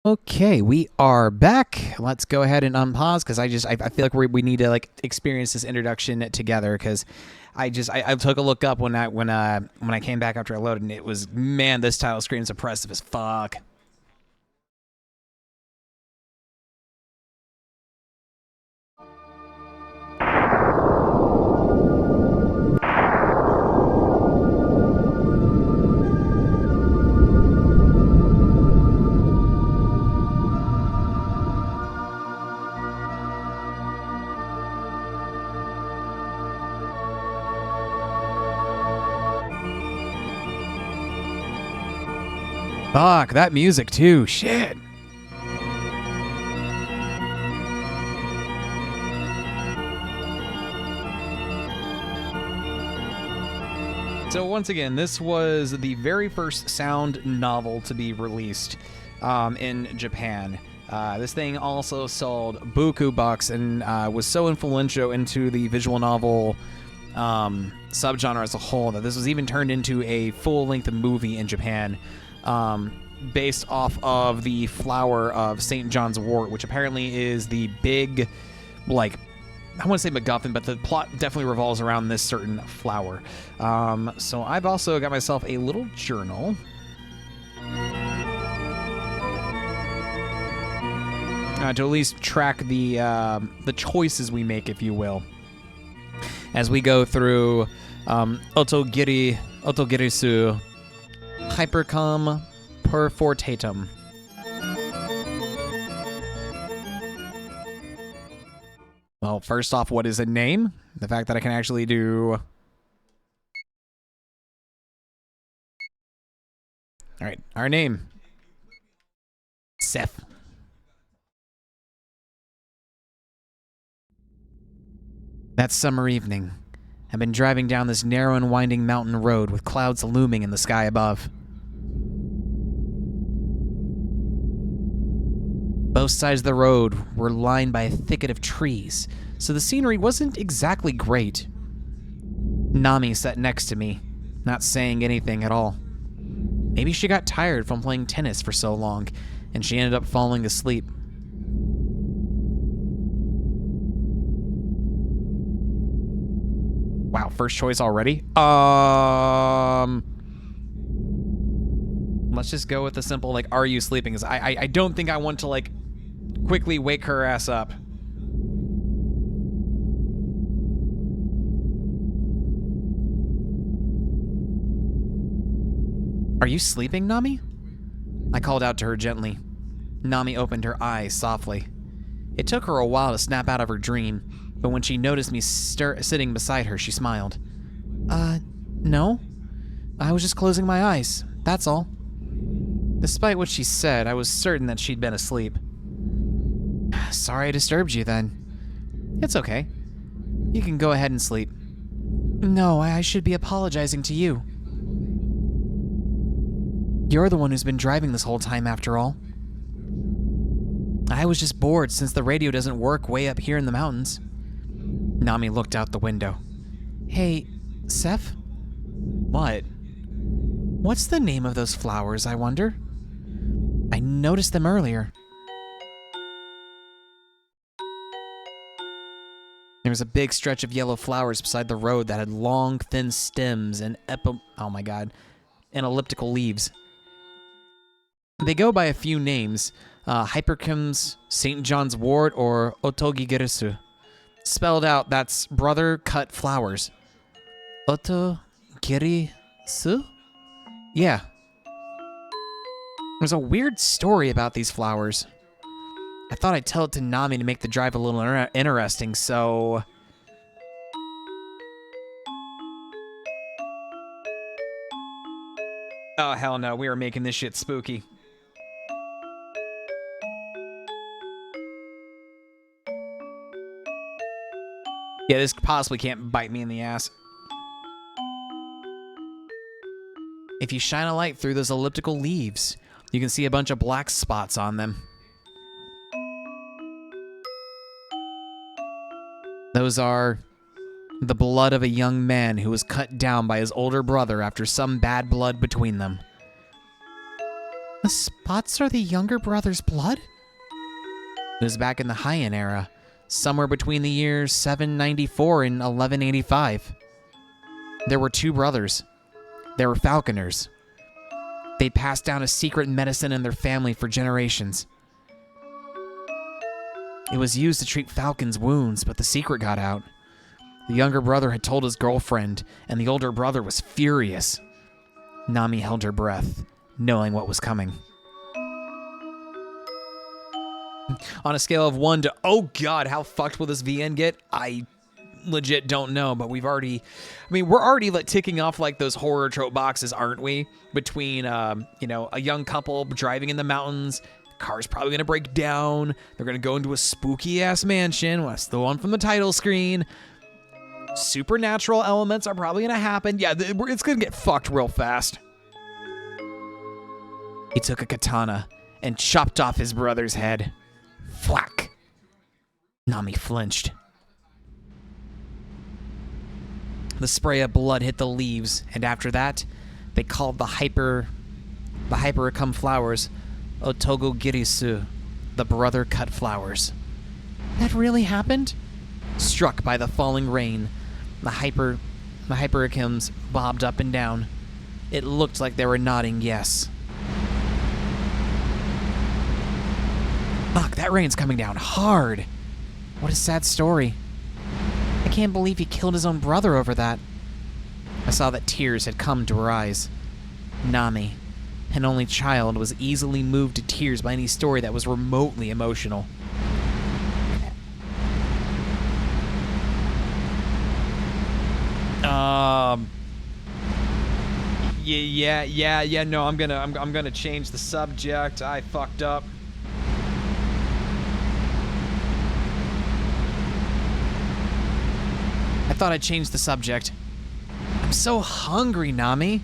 Okay, we are back. Let's go ahead and unpause because I feel like we need to like experience this introduction together because I took a look up when I came back after I loaded and it was, man, this title screen is oppressive as fuck. Fuck, that music too. Shit. So once again, this was the very first sound novel to be released in Japan. This thing also sold buku bucks and was so influential into the visual novel subgenre as a whole that this was even turned into a full-length movie in Japan. Based off of the flower of St. John's wort, which apparently is the big, like, I want to say MacGuffin, but the plot definitely revolves around this certain flower. So I've also got myself a little journal. To at least track the choices we make, if you will, as we go through Otogirisu Hypercom Perfortatum. Well, first off, what is a name? The fact that I can actually do... All right, our name. Seth. That summer evening, I've been driving down this narrow and winding mountain road with clouds looming in the sky above. Both sides of the road were lined by a thicket of trees, so the scenery wasn't exactly great. Nami sat next to me, not saying anything at all. Maybe she got tired from playing tennis for so long, and she ended up falling asleep. Wow, first choice already? Let's just go with the simple, like, are you sleeping? Because I don't think I want to, like, quickly wake her ass up. Are you sleeping, Nami? I called out to her gently. Nami opened her eyes softly. It took her a while to snap out of her dream, but when she noticed me sitting beside her, she smiled. No. I was just closing my eyes, that's all. Despite what she said, I was certain that she'd been asleep. Sorry I disturbed you then. It's okay. You can go ahead and sleep. No, I should be apologizing to you. You're the one who's been driving this whole time, after all. I was just bored since the radio doesn't work way up here in the mountains. Nami looked out the window. Hey, Seth? What? What's the name of those flowers, I wonder? I noticed them earlier. There was a big stretch of yellow flowers beside the road that had long, thin stems and and elliptical leaves. They go by a few names, Hypercom's St. John's wort or Otogirisu. Spelled out, that's brother cut flowers. Otogirisu? Yeah. There's a weird story about these flowers. I thought I'd tell it to Nami to make the drive a little interesting, so... Oh, hell no, we are making this shit spooky. Yeah, this possibly can't bite me in the ass. If you shine a light through those elliptical leaves, you can see a bunch of black spots on them. Those are the blood of a young man who was cut down by his older brother after some bad blood between them. The spots are the younger brother's blood? It was back in the Heian era, somewhere between the years 794 and 1185. There were two brothers. They were falconers. They'd passed down a secret medicine in their family for generations. It was used to treat falcons' wounds, but the secret got out. The younger brother had told his girlfriend, and the older brother was furious. Nami held her breath, knowing what was coming. On a scale of 1 to, oh god, how fucked will this VN get? I legit don't know, but we're already ticking off like those horror trope boxes, aren't we? Between, a young couple driving in the mountains, car's probably going to break down, they're going to go into a spooky-ass mansion, well, that's the one from the title screen. Supernatural elements are probably going to happen. Yeah, it's going to get fucked real fast. He took a katana and chopped off his brother's head. Thwack! Nami flinched. The spray of blood hit the leaves, and after that, they called the hypericum flowers Otogirisu, the brother-cut flowers. That really happened? Struck by the falling rain, the hypericums bobbed up and down. It looked like they were nodding yes. Fuck, that rain's coming down hard. What a sad story. I can't believe he killed his own brother over that. I saw that tears had come to her eyes. Nami, an only child, was easily moved to tears by any story that was remotely emotional. No, I'm gonna change the subject. I fucked up. I thought I'd change the subject. I'm so hungry, Nami.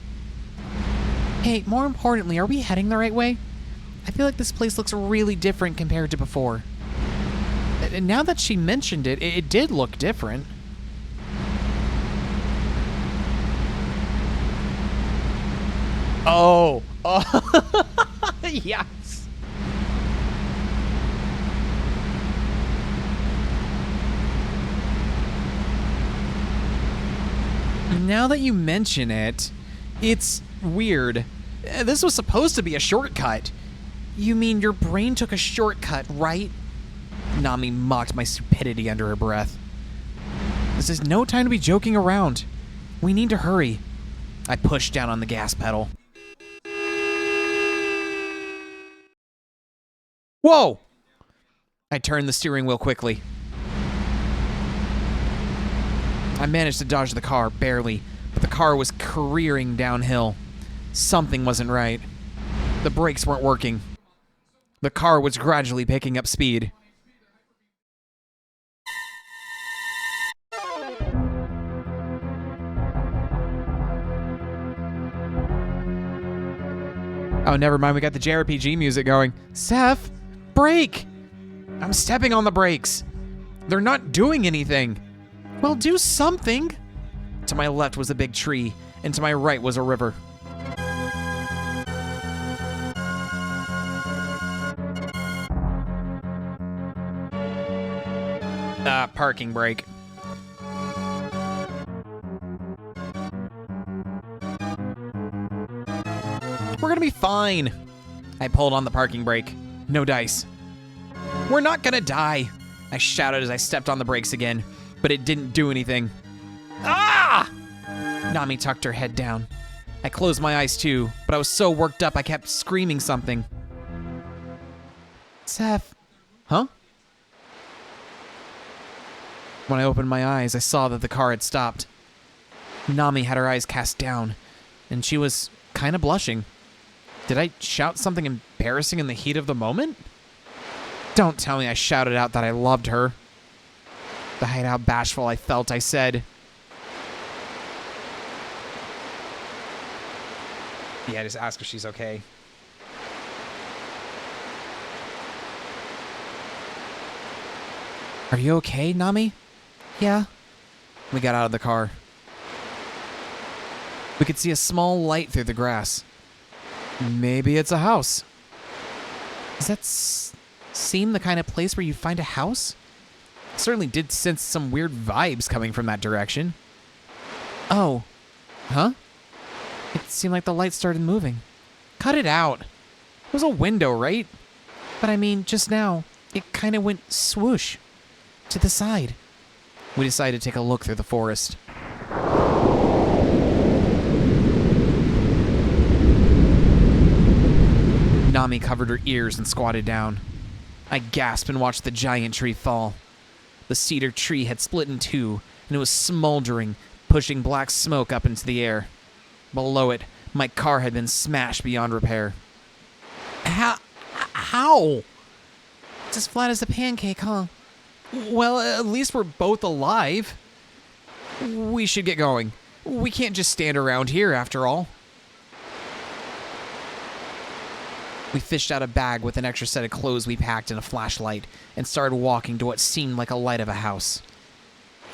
Hey, more importantly, are we heading the right way? I feel like this place looks really different compared to before. And now that she mentioned it, it did look different. Oh. Yes. Now that you mention it, it's weird. This was supposed to be a shortcut. You mean your brain took a shortcut, right? Nami mocked my stupidity under her breath. This is no time to be joking around. We need to hurry. I pushed down on the gas pedal. Whoa! I turned the steering wheel quickly. I managed to dodge the car, barely, but the car was careering downhill. Something wasn't right. The brakes weren't working. The car was gradually picking up speed. Oh, never mind, we got the JRPG music going. Seth, brake! I'm stepping on the brakes. They're not doing anything. Well, do something. To my left was a big tree, and to my right was a river. Parking brake. We're gonna be fine. I pulled on the parking brake. No dice. We're not gonna die. I shouted as I stepped on the brakes again, but it didn't do anything. Ah! Nami tucked her head down. I closed my eyes too, but I was so worked up I kept screaming something. Seth. Huh? When I opened my eyes, I saw that the car had stopped. Nami had her eyes cast down, and she was kind of blushing. Did I shout something embarrassing in the heat of the moment? Don't tell me I shouted out that I loved her. To hide how bashful I felt, I said, yeah, just ask if she's okay. Are you okay, Nami? Yeah. We got out of the car. We could see a small light through the grass. Maybe it's a house. Does that seem the kind of place where you find a house? I certainly did sense some weird vibes coming from that direction. Oh. Huh? It seemed like the light started moving. Cut it out. It was a window, right? But I mean, just now, it kind of went swoosh to the side. We decided to take a look through the forest. Nami covered her ears and squatted down. I gasped and watched the giant tree fall. The cedar tree had split in two, and it was smoldering, pushing black smoke up into the air. Below it, my car had been smashed beyond repair. How? It's as flat as a pancake, huh? Well, at least we're both alive. We should get going. We can't just stand around here, after all. We fished out a bag with an extra set of clothes we packed and a flashlight and started walking to what seemed like a light of a house.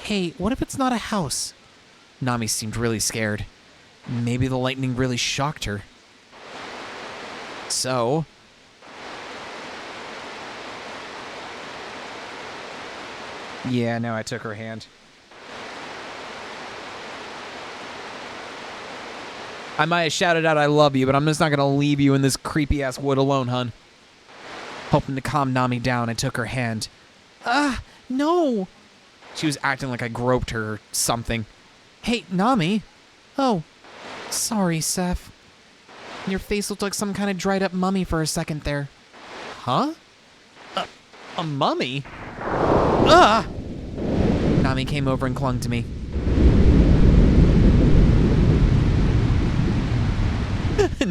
Hey, what if it's not a house? Nami seemed really scared. Maybe the lightning really shocked her. So... yeah, no, I took her hand. I might have shouted out I love you, but I'm just not going to leave you in this creepy-ass wood alone, hun. Hoping to calm Nami down, I took her hand. No! She was acting like I groped her or something. Hey, Nami. Oh, sorry, Seth. Your face looked like some kind of dried-up mummy for a second there. Huh? A mummy? Nami came over and clung to me.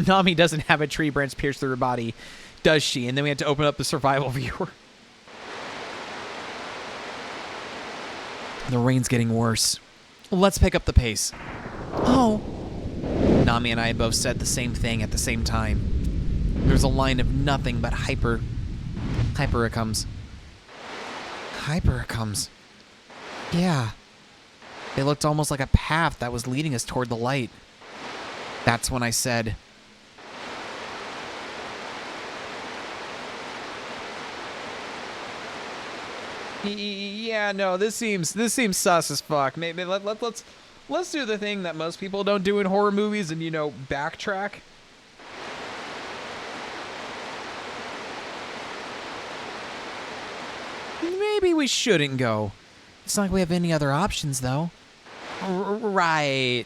Nami doesn't have a tree branch pierced through her body, does she? And then we had to open up the survival viewer. The rain's getting worse. Let's pick up the pace. Oh. Nami and I both said the same thing at the same time. There's a line of nothing but hypericums. Hypericums. Yeah. They looked almost like a path that was leading us toward the light. That's when I said... yeah, no, this seems sus as fuck. Maybe let's do the thing that most people don't do in horror movies and, you know, backtrack. Maybe we shouldn't go. It's not like we have any other options, though. Right.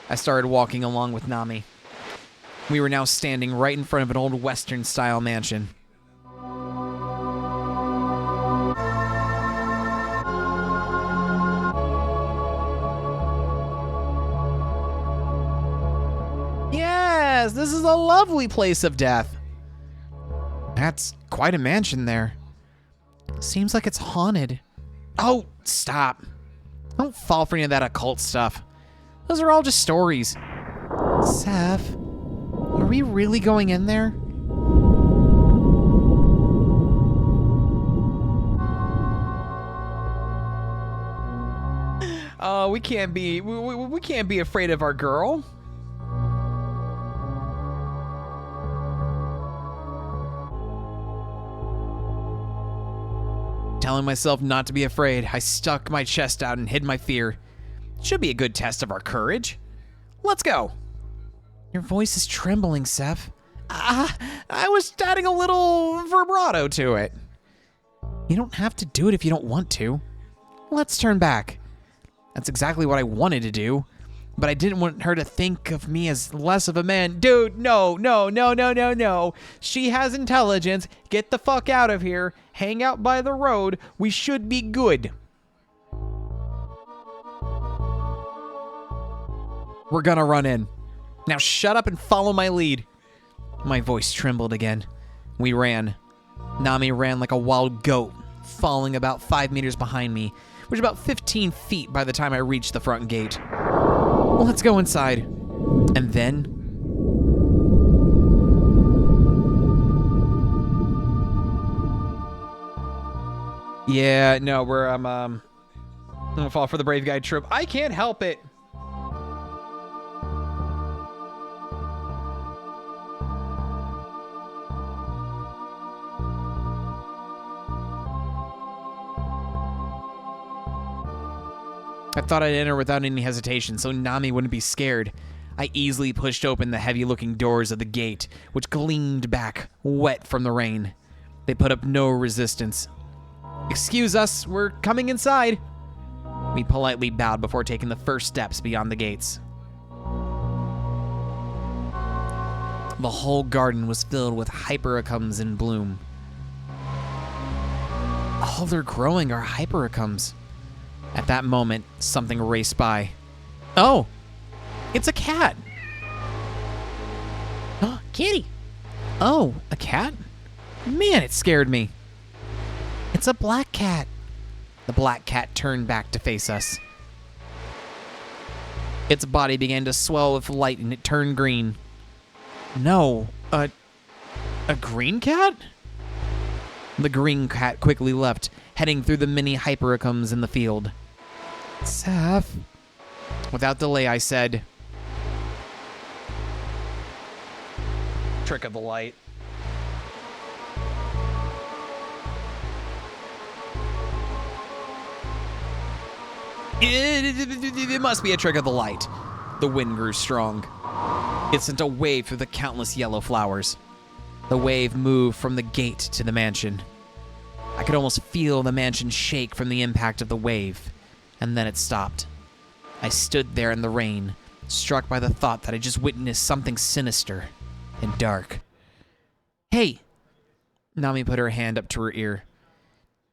I started walking along with Nami. We were now standing right in front of an old Western-style mansion. Yes, this is a lovely place of death. That's quite a mansion there. Seems like it's haunted. Oh, stop. Don't fall for any of that occult stuff. Those are all just stories. Seth, are we really going in there? We can't be afraid of our girl. Telling myself not to be afraid, I stuck my chest out and hid my fear. Should be a good test of our courage. Let's go. Your voice is trembling, Seth. I was adding a little vibrato to it. You don't have to do it if you don't want to. Let's turn back. That's exactly what I wanted to do, but I didn't want her to think of me as less of a man. Dude, no. She has intelligence. Get the fuck out of here. Hang out by the road. We should be good. We're gonna run in. Now shut up and follow my lead. My voice trembled again. We ran. Nami ran like a wild goat, falling about 5 meters behind me, which was about 15 feet by the time I reached the front gate. Let's go inside. And then... yeah, no, I'm gonna fall for the brave guy trope. I can't help it. I thought I'd enter without any hesitation so Nami wouldn't be scared. I easily pushed open the heavy-looking doors of the gate, which gleamed back, wet from the rain. They put up no resistance. "Excuse us, we're coming inside." We politely bowed before taking the first steps beyond the gates. The whole garden was filled with hypericums in bloom. All they're growing are hypericums. At that moment, something raced by. Oh, it's a cat. Oh, kitty. Oh, a cat? Man, it scared me. It's a black cat. The black cat turned back to face us. Its body began to swell with light and it turned green. No, a green cat? The green cat quickly left, heading through the many hypericums in the field. Seth. Without delay, I said, trick of the light. It must be a trick of the light. The wind grew strong. It sent a wave through the countless yellow flowers. The wave moved from the gate to the mansion. I could almost feel the mansion shake from the impact of the wave, and then it stopped. I stood there in the rain, struck by the thought that I just witnessed something sinister and dark. Hey! Nami put her hand up to her ear.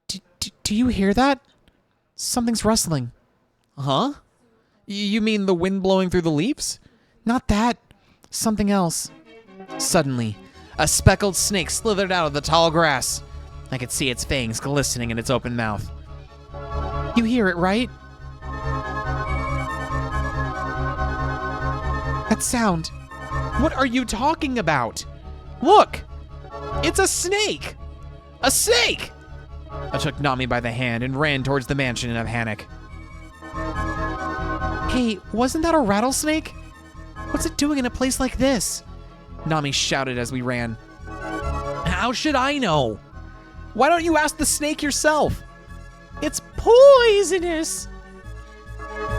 Do you hear that? Something's rustling. Huh? You mean the wind blowing through the leaves? Not that. Something else. Suddenly, a speckled snake slithered out of the tall grass. I could see its fangs glistening in its open mouth. You hear it, right? That sound. What are you talking about? Look! It's a snake! A snake! I took Nami by the hand and ran towards the mansion in a panic. Hey, wasn't that a rattlesnake? What's it doing in a place like this? Nami shouted as we ran. How should I know? Why don't you ask the snake yourself? It's poisonous.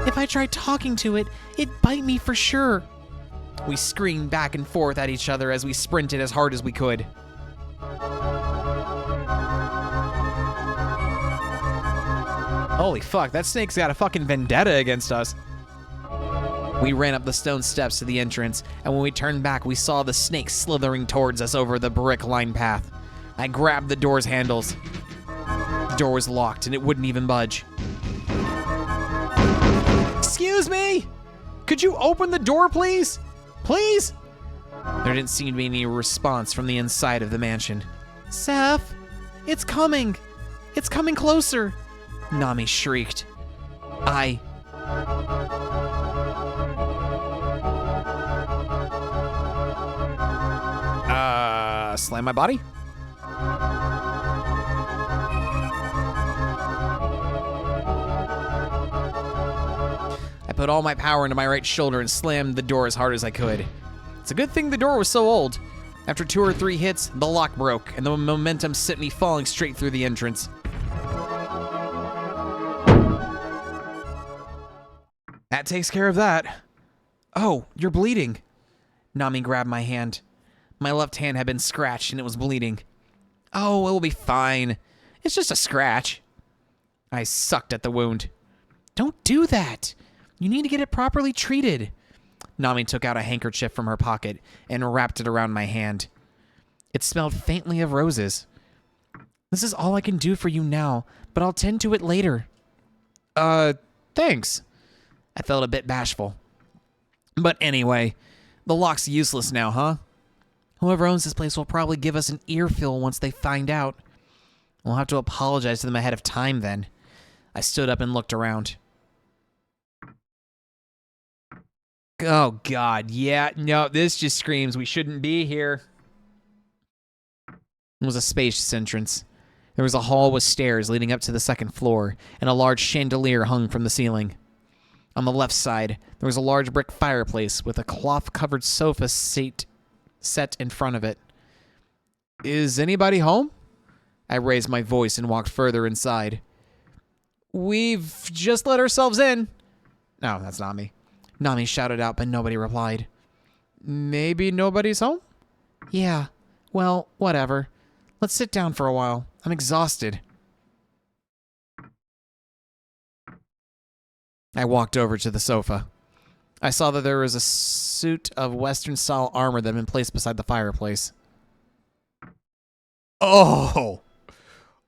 If I tried talking to it, it'd bite me for sure. We screamed back and forth at each other as we sprinted as hard as we could. Holy fuck, that snake's got a fucking vendetta against us. We ran up the stone steps to the entrance, and when we turned back, we saw the snake slithering towards us over the brick-lined path. I grabbed the door's handles. The door was locked, and it wouldn't even budge. Excuse me? Could you open the door, please? Please? There didn't seem to be any response from the inside of the mansion. Seth, it's coming. It's coming closer. Nami shrieked. Slam my body? I put all my power into my right shoulder and slammed the door as hard as I could. It's a good thing the door was so old. After 2 or 3 hits, the lock broke, and the momentum sent me falling straight through the entrance. That takes care of that. Oh, you're bleeding. Nami grabbed my hand. My left hand had been scratched and it was bleeding. Oh, it will be fine. It's just a scratch. I sucked at the wound. Don't do that. You need to get it properly treated. Nami took out a handkerchief from her pocket and wrapped it around my hand. It smelled faintly of roses. This is all I can do for you now, but I'll tend to it later. Thanks. I felt a bit bashful. But anyway, the lock's useless now, huh? Whoever owns this place will probably give us an earful once they find out. We'll have to apologize to them ahead of time then. I stood up and looked around. Oh, God. Yeah, no, this just screams we shouldn't be here. It was a spacious entrance. There was a hall with stairs leading up to the second floor, and a large chandelier hung from the ceiling. On the left side, there was a large brick fireplace with a cloth-covered sofa set in front of it. Is anybody home? I raised my voice and walked further inside. We've just let ourselves in. No, that's not me. Nami shouted out, but nobody replied. Maybe nobody's home? Yeah. Well, whatever. Let's sit down for a while. I'm exhausted. I walked over to the sofa. I saw that there was a suit of Western-style armor that had been placed beside the fireplace. Oh!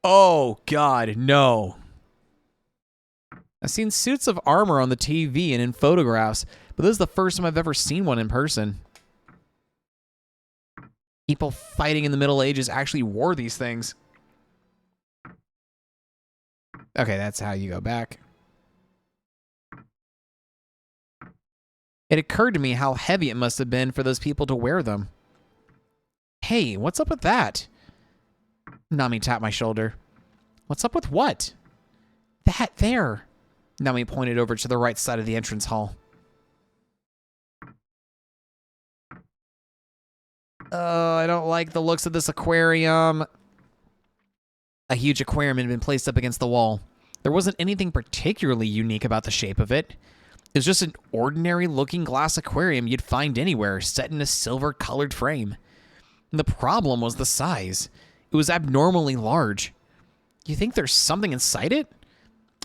Oh, God, no. I've seen suits of armor on the TV and in photographs, but this is the first time I've ever seen one in person. People fighting in the Middle Ages actually wore these things. Okay, that's how you go back. It occurred to me how heavy it must have been for those people to wear them. Hey, what's up with that? Nami tapped my shoulder. What's up with what? That there. Nami pointed over to the right side of the entrance hall. I don't like the looks of this aquarium. A huge aquarium had been placed up against the wall. There wasn't anything particularly unique about the shape of it. It was just an ordinary-looking glass aquarium you'd find anywhere, set in a silver-colored frame. And the problem was the size. It was abnormally large. You think there's something inside it?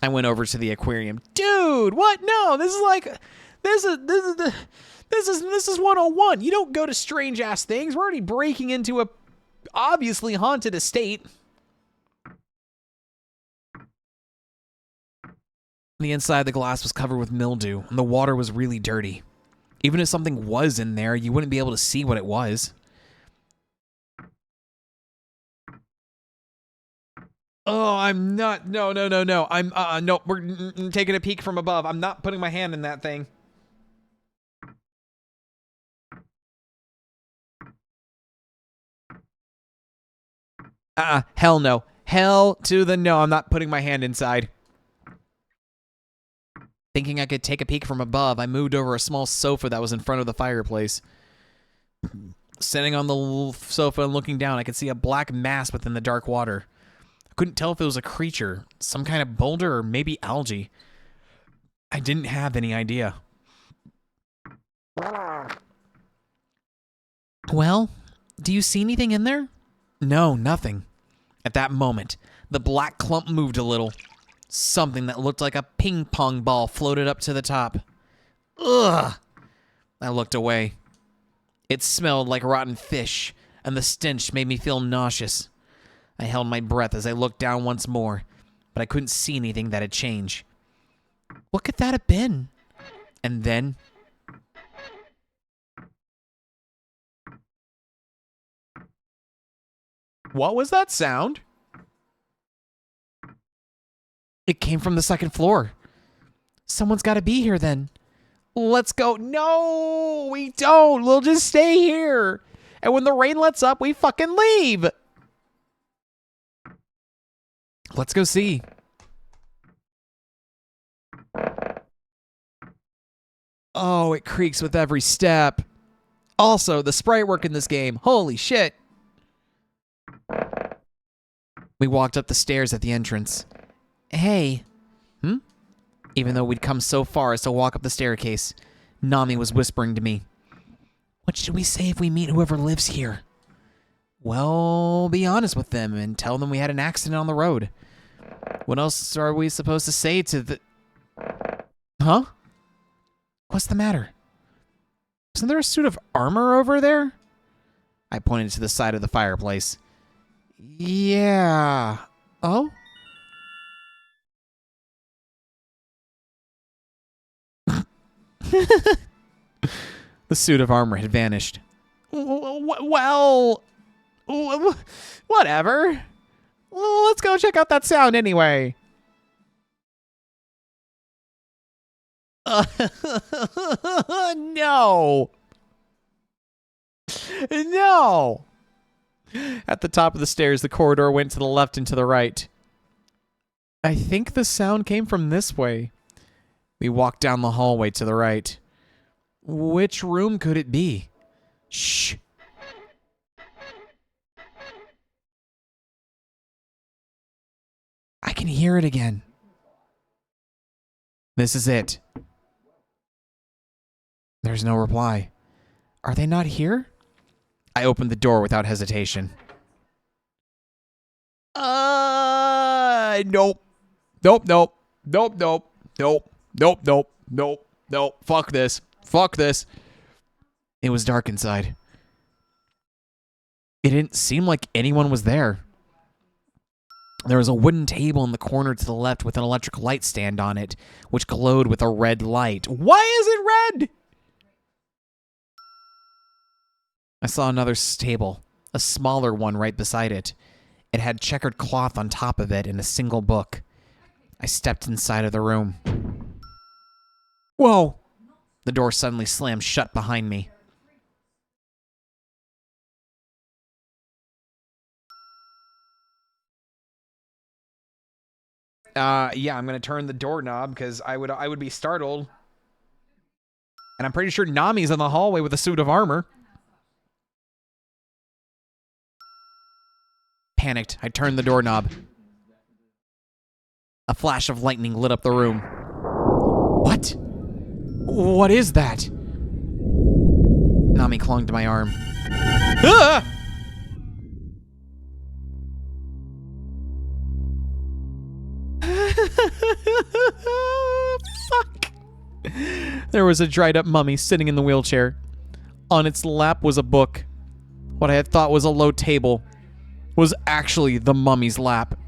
I went over to the aquarium. Dude, what? No, this is like, this is 101. You don't go to strange ass things. We're already breaking into a obviously haunted estate. The inside of the glass was covered with mildew, and the water was really dirty. Even if something was in there, you wouldn't be able to see what it was. Oh, I'm not. No. No, we're taking a peek from above. I'm not putting my hand in that thing. Hell no. Hell to the no. I'm not putting my hand inside. Thinking I could take a peek from above, I moved over a small sofa that was in front of the fireplace. Sitting on the sofa and looking down, I could see a black mass within the dark water. I couldn't tell if it was a creature, some kind of boulder, or maybe algae. I didn't have any idea. Well, do you see anything in there? No, nothing. At that moment, the black clump moved a little. Something that looked like a ping pong ball floated up to the top. Ugh! I looked away. It smelled like rotten fish, and the stench made me feel nauseous. I held my breath as I looked down once more, but I couldn't see anything that had changed. What could that have been? And then... What was that sound? It came from the second floor. Someone's got to be here then. Let's go. No, we don't. We'll just stay here. And when the rain lets up, we fucking leave. Let's go see. Oh, it creaks with every step. Also, the sprite work in this game. Holy shit. We walked up the stairs at the entrance. Hey. Even though we'd come so far as to walk up the staircase, Nami was whispering to me. What should we say if we meet whoever lives here? Well, be honest with them and tell them we had an accident on the road. What else are we supposed to say to the... Huh? What's the matter? Isn't there a suit of armor over there? I pointed to the side of the fireplace. Yeah. Oh? The suit of armor had vanished. Well, whatever. Let's go check out that sound anyway. No. No. At the top of the stairs, the corridor went to the left and to the right. I think the sound came from this way. We walked down the hallway to the right. Which room could it be? Shh. I can hear it again. This is it. There's no reply. Are they not here? I opened the door without hesitation. Nope. Nope, nope. Nope, nope. Nope. Nope, nope. Nope. Nope. Fuck this. Fuck this. It was dark inside. It didn't seem like anyone was there. There was a wooden table in the corner to the left with an electric light stand on it, which glowed with a red light. Why is it red? I saw another table, a smaller one right beside it. It had checkered cloth on top of it and a single book. I stepped inside of the room. Whoa! The door suddenly slammed shut behind me. Yeah, I'm gonna turn the doorknob because I would be startled. And I'm pretty sure Nami's in the hallway with a suit of armor. Panicked, I turned the doorknob. A flash of lightning lit up the room. What? What is that? Nami clung to my arm. Ah! Fuck. There was a dried up mummy sitting in the wheelchair. On its lap was a book. What I had thought was a low table was actually the mummy's lap.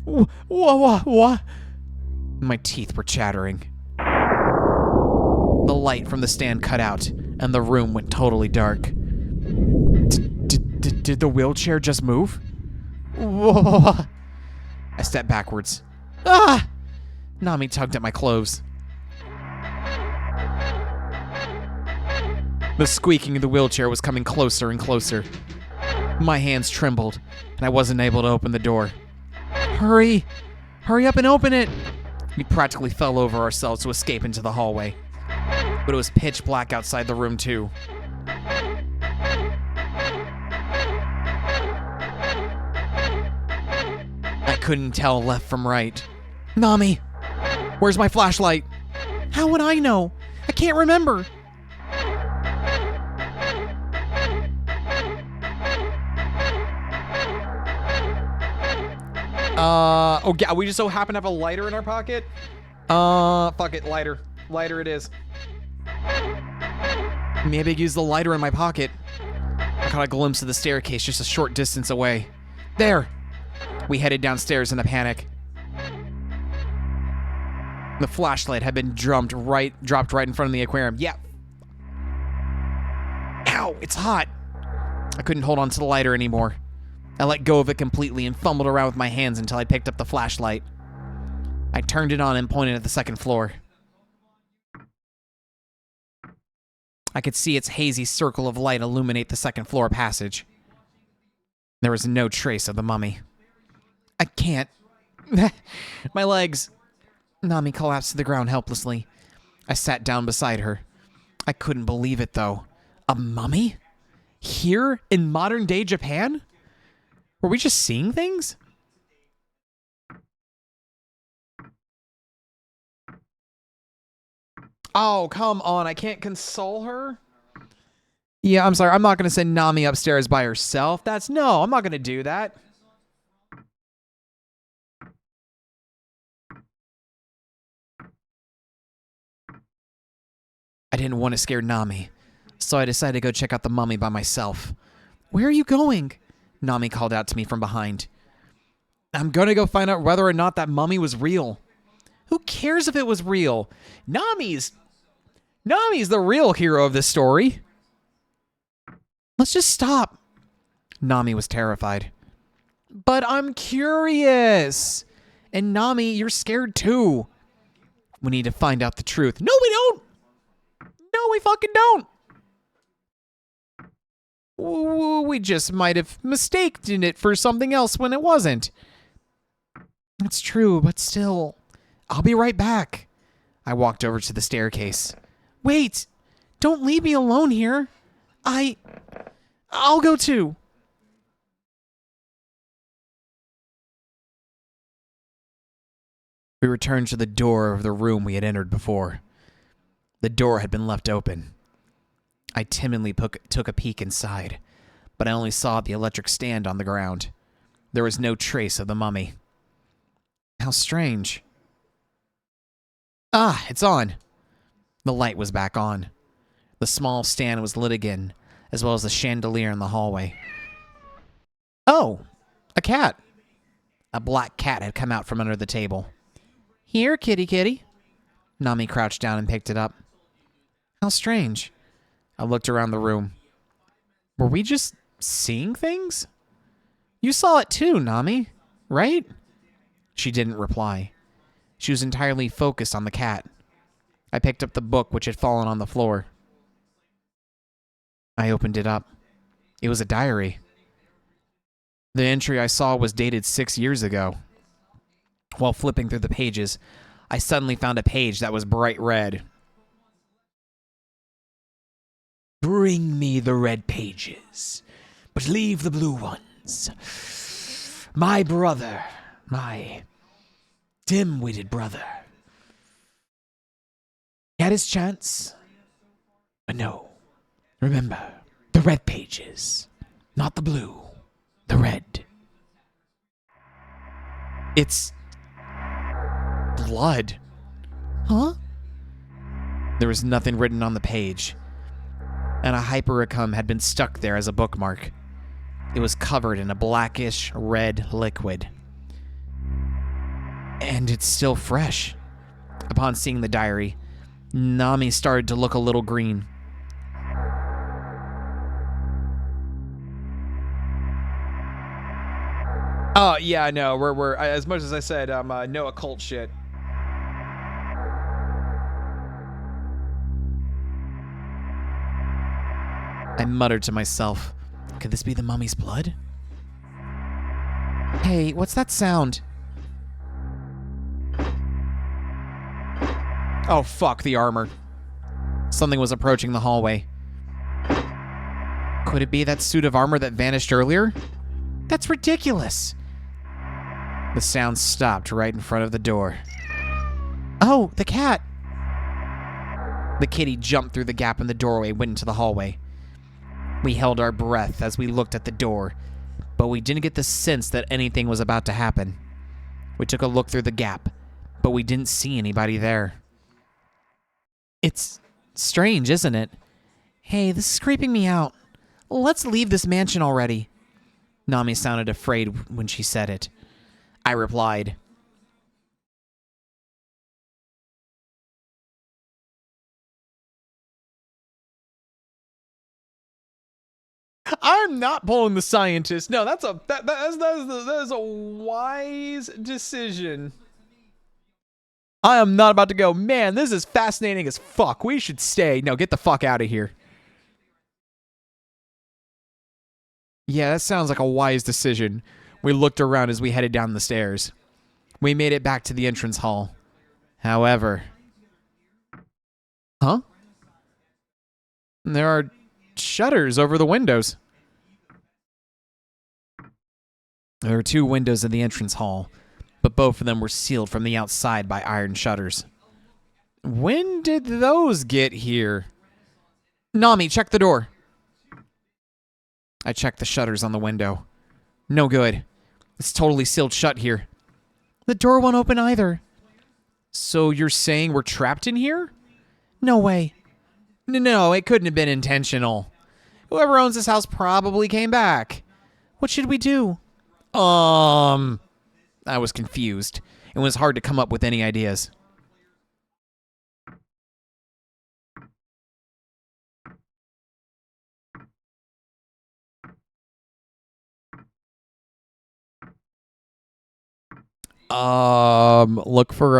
What? My teeth were chattering. The light from the stand cut out, and the room went totally dark. Did the wheelchair just move? Whoa. I stepped backwards. Ah! Nami tugged at my clothes. The squeaking of the wheelchair was coming closer and closer. My hands trembled, and I wasn't able to open the door. Hurry! Hurry up and open it! We practically fell over ourselves to escape into the hallway. But it was pitch black outside the room, too. I couldn't tell left from right. Nami! Where's my flashlight? How would I know? I can't remember. Oh, yeah, we just so happen to have a lighter in our pocket. Fuck it, lighter. Lighter it is. Maybe I use the lighter in my pocket. I caught a glimpse of the staircase just a short distance away. There! We headed downstairs in a panic. The flashlight had been dropped right in front of the aquarium. Yeah. Ow, it's hot. I couldn't hold on to the lighter anymore. I let go of it completely and fumbled around with my hands until I picked up the flashlight. I turned it on and pointed at the second floor. I could see its hazy circle of light illuminate the second floor passage. There was no trace of the mummy. I can't. My legs. Nami collapsed to the ground helplessly. I sat down beside her. I couldn't believe it, though. A mummy? Here in modern-day Japan? Were we just seeing things? Oh, come on. I can't console her? Yeah, I'm sorry. I'm not going to send Nami upstairs by herself. No, I'm not going to do that. I didn't want to scare Nami, so I decided to go check out the mummy by myself. Where are you going? Nami called out to me from behind. I'm going to go find out whether or not that mummy was real. Who cares if it was real? Nami's the real hero of this story. Let's just stop. Nami was terrified. But I'm curious. And Nami, you're scared too. We need to find out the truth. No, we don't. No, we fucking don't. We just might have mistaken it for something else when it wasn't. It's true, but still. I'll be right back. I walked over to the staircase. Wait! Don't leave me alone here. I'll go too. We returned to the door of the room we had entered before. The door had been left open. I timidly took a peek inside, but I only saw the electric stand on the ground. There was no trace of the mummy. How strange. Ah, it's on. The light was back on. The small stand was lit again, as well as the chandelier in the hallway. Oh, a cat. A black cat had come out from under the table. Here, kitty kitty. Nami crouched down and picked it up. How strange. I looked around the room. Were we just seeing things? You saw it too, Nami, right? She didn't reply. She was entirely focused on the cat. I picked up the book which had fallen on the floor. I opened it up. It was a diary. The entry I saw was dated 6 years ago. While flipping through the pages, I suddenly found a page that was bright red. Bring me the red pages, but leave the blue ones. My brother, my dim-witted brother. He had his chance, but no. Remember, the red pages, not the blue, the red. It's blood. Huh? There was nothing written on the page, and a hypericum had been stuck there as a bookmark. It was covered in a blackish red liquid. And it's still fresh. Upon seeing the diary, Nami started to look a little green. Oh, yeah, no, we're as much as I said, no occult shit. I muttered to myself, could this be the mummy's blood? Hey, what's that sound? Oh, fuck, the armor. Something was approaching the hallway. Could it be that suit of armor that vanished earlier? That's ridiculous. The sound stopped right in front of the door. Oh, the cat. The kitty jumped through the gap in the doorway and went into the hallway. We held our breath as we looked at the door, but we didn't get the sense that anything was about to happen. We took a look through the gap, but we didn't see anybody there. It's strange, isn't it? Hey, this is creeping me out. Let's leave this mansion already. Nami sounded afraid when she said it. I replied, I'm not pulling the scientist. No, that is a wise decision. I am not about to go, man, this is fascinating as fuck. We should stay. No, get the fuck out of here. Yeah, that sounds like a wise decision. We looked around as we headed down the stairs. We made it back to the entrance hall. However... Huh? There are shutters over the windows. There were 2 windows in the entrance hall, but both of them were sealed from the outside by iron shutters. When did those get here? Nami, check the door. I checked the shutters on the window. No good. It's totally sealed shut here. The door won't open either. So you're saying we're trapped in here? No way. No, it couldn't have been intentional. Whoever owns this house probably came back. What should we do? I was confused. It was hard to come up with any ideas. Look for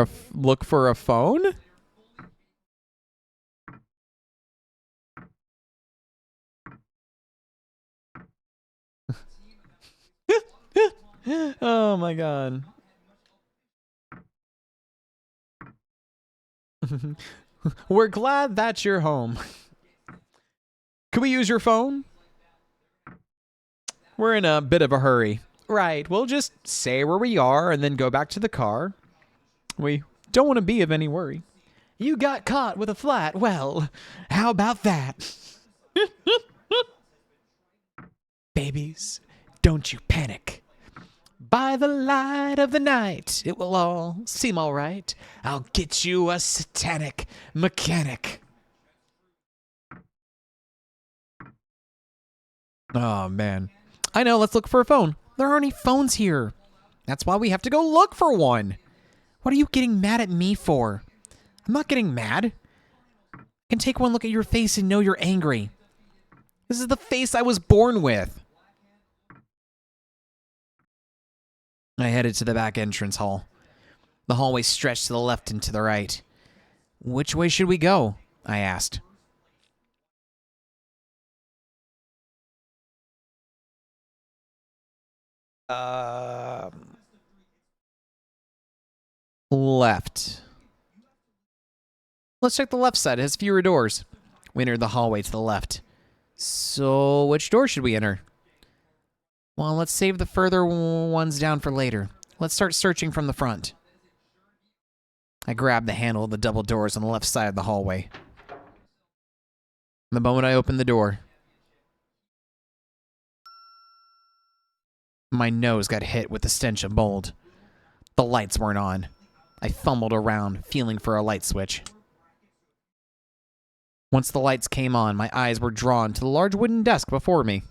a phone? Oh my god. We're glad that you're home. Can we use your phone? We're in a bit of a hurry. Right, we'll just say where we are and then go back to the car. We don't want to be of any worry. You got caught with a flat. Well, how about that? Babies, don't you panic. By the light of the night, it will all seem all right. I'll get you a satanic mechanic. Oh, man. I know, let's look for a phone. There aren't any phones here. That's why we have to go look for one. What are you getting mad at me for? I'm not getting mad. I can take one look at your face and know you're angry. This is the face I was born with. I headed to the back entrance hall. The hallway stretched to the left and to the right. Which way should we go? I asked. Left. Let's check the left side. It has fewer doors. We entered the hallway to the left. So, which door should we enter? Well, let's save the further ones down for later. Let's start searching from the front. I grabbed the handle of the double doors on the left side of the hallway. The moment I opened the door, my nose got hit with the stench of mold. The lights weren't on. I fumbled around, feeling for a light switch. Once the lights came on, my eyes were drawn to the large wooden desk before me.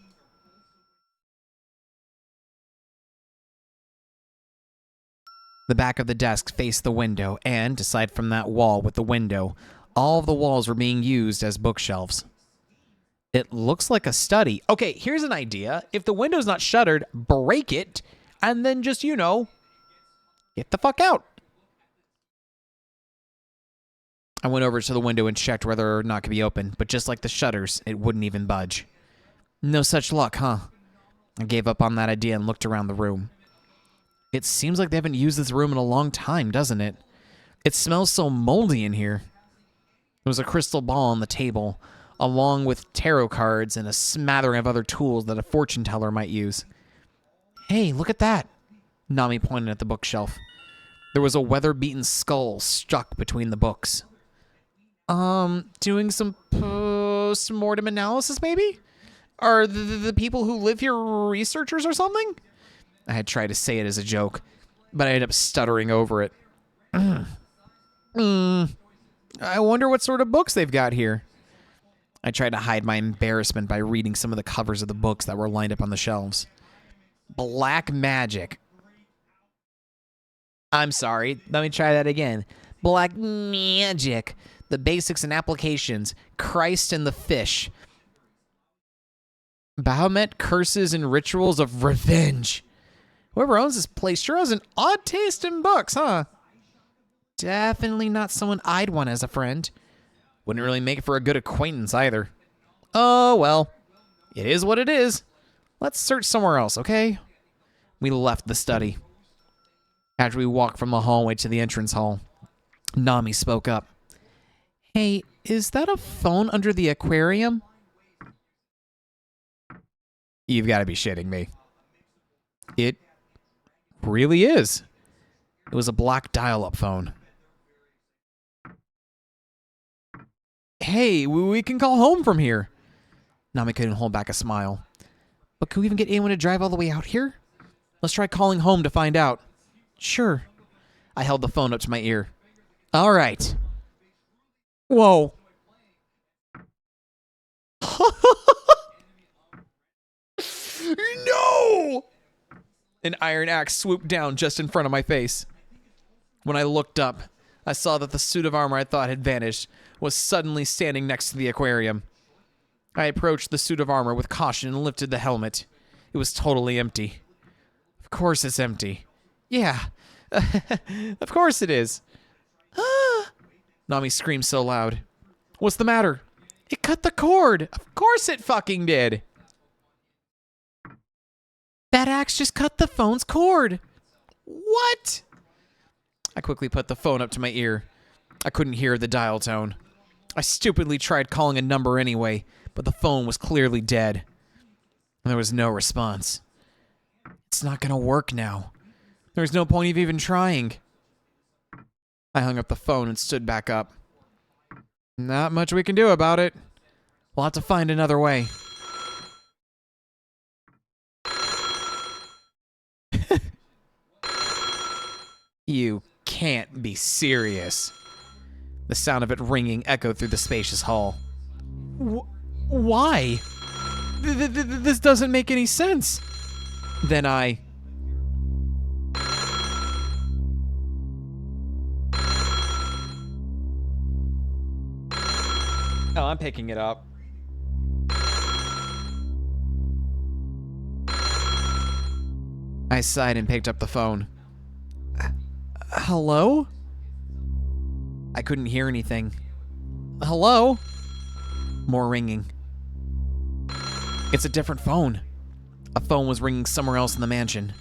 The back of the desk faced the window, and, aside from that wall with the window, all of the walls were being used as bookshelves. It looks like a study. Okay, here's an idea. If the window's not shuttered, break it, and then just, get the fuck out. I went over to the window and checked whether or not it could be opened, but just like the shutters, it wouldn't even budge. No such luck, huh? I gave up on that idea and looked around the room. It seems like they haven't used this room in a long time, doesn't it? It smells so moldy in here. There was a crystal ball on the table, along with tarot cards and a smattering of other tools that a fortune teller might use. Hey, look at that! Nami pointed at the bookshelf. There was a weather-beaten skull stuck between the books. Doing some post-mortem analysis, maybe? Are the people who live here researchers or something? I had tried to say it as a joke, but I ended up stuttering over it. I wonder what sort of books they've got here. I tried to hide my embarrassment by reading some of the covers of the books that were lined up on the shelves. Black Magic. I'm sorry, let me try that again. Black Magic. The Basics and Applications. Christ and the Fish. Bahamut, Curses and Rituals of Revenge. Whoever owns this place sure has an odd taste in books, huh? Definitely not someone I'd want as a friend. Wouldn't really make for a good acquaintance either. Oh, well. It is what it is. Let's search somewhere else, okay? We left the study. After we walked from the hallway to the entrance hall, Nami spoke up. Hey, is that a phone under the aquarium? You've got to be shitting me. It really is. It was a black dial-up phone. Hey, we can call home from here. Nami couldn't hold back a smile. But could we even get anyone to drive all the way out here? Let's try calling home to find out. Sure. I held the phone up to my ear. All right. Whoa. No! An iron axe swooped down just in front of my face. When I looked up, I saw that the suit of armor I thought had vanished was suddenly standing next to the aquarium. I approached the suit of armor with caution and lifted the helmet. It was totally empty. Of course it's empty. Yeah. Of course it is. Nami screamed so loud. What's the matter? It cut the cord. Of course it fucking did. That axe just cut the phone's cord. What? I quickly put the phone up to my ear. I couldn't hear the dial tone. I stupidly tried calling a number anyway, but the phone was clearly dead. And there was no response. It's not gonna work now. There's no point of even trying. I hung up the phone and stood back up. Not much we can do about it. We'll have to find another way. You can't be serious. The sound of it ringing echoed through the spacious hall. Why? This doesn't make any sense. Then I... Oh, I'm picking it up. I sighed and picked up the phone. Hello? I couldn't hear anything. Hello? More ringing. It's a different phone. A phone was ringing somewhere else in the mansion.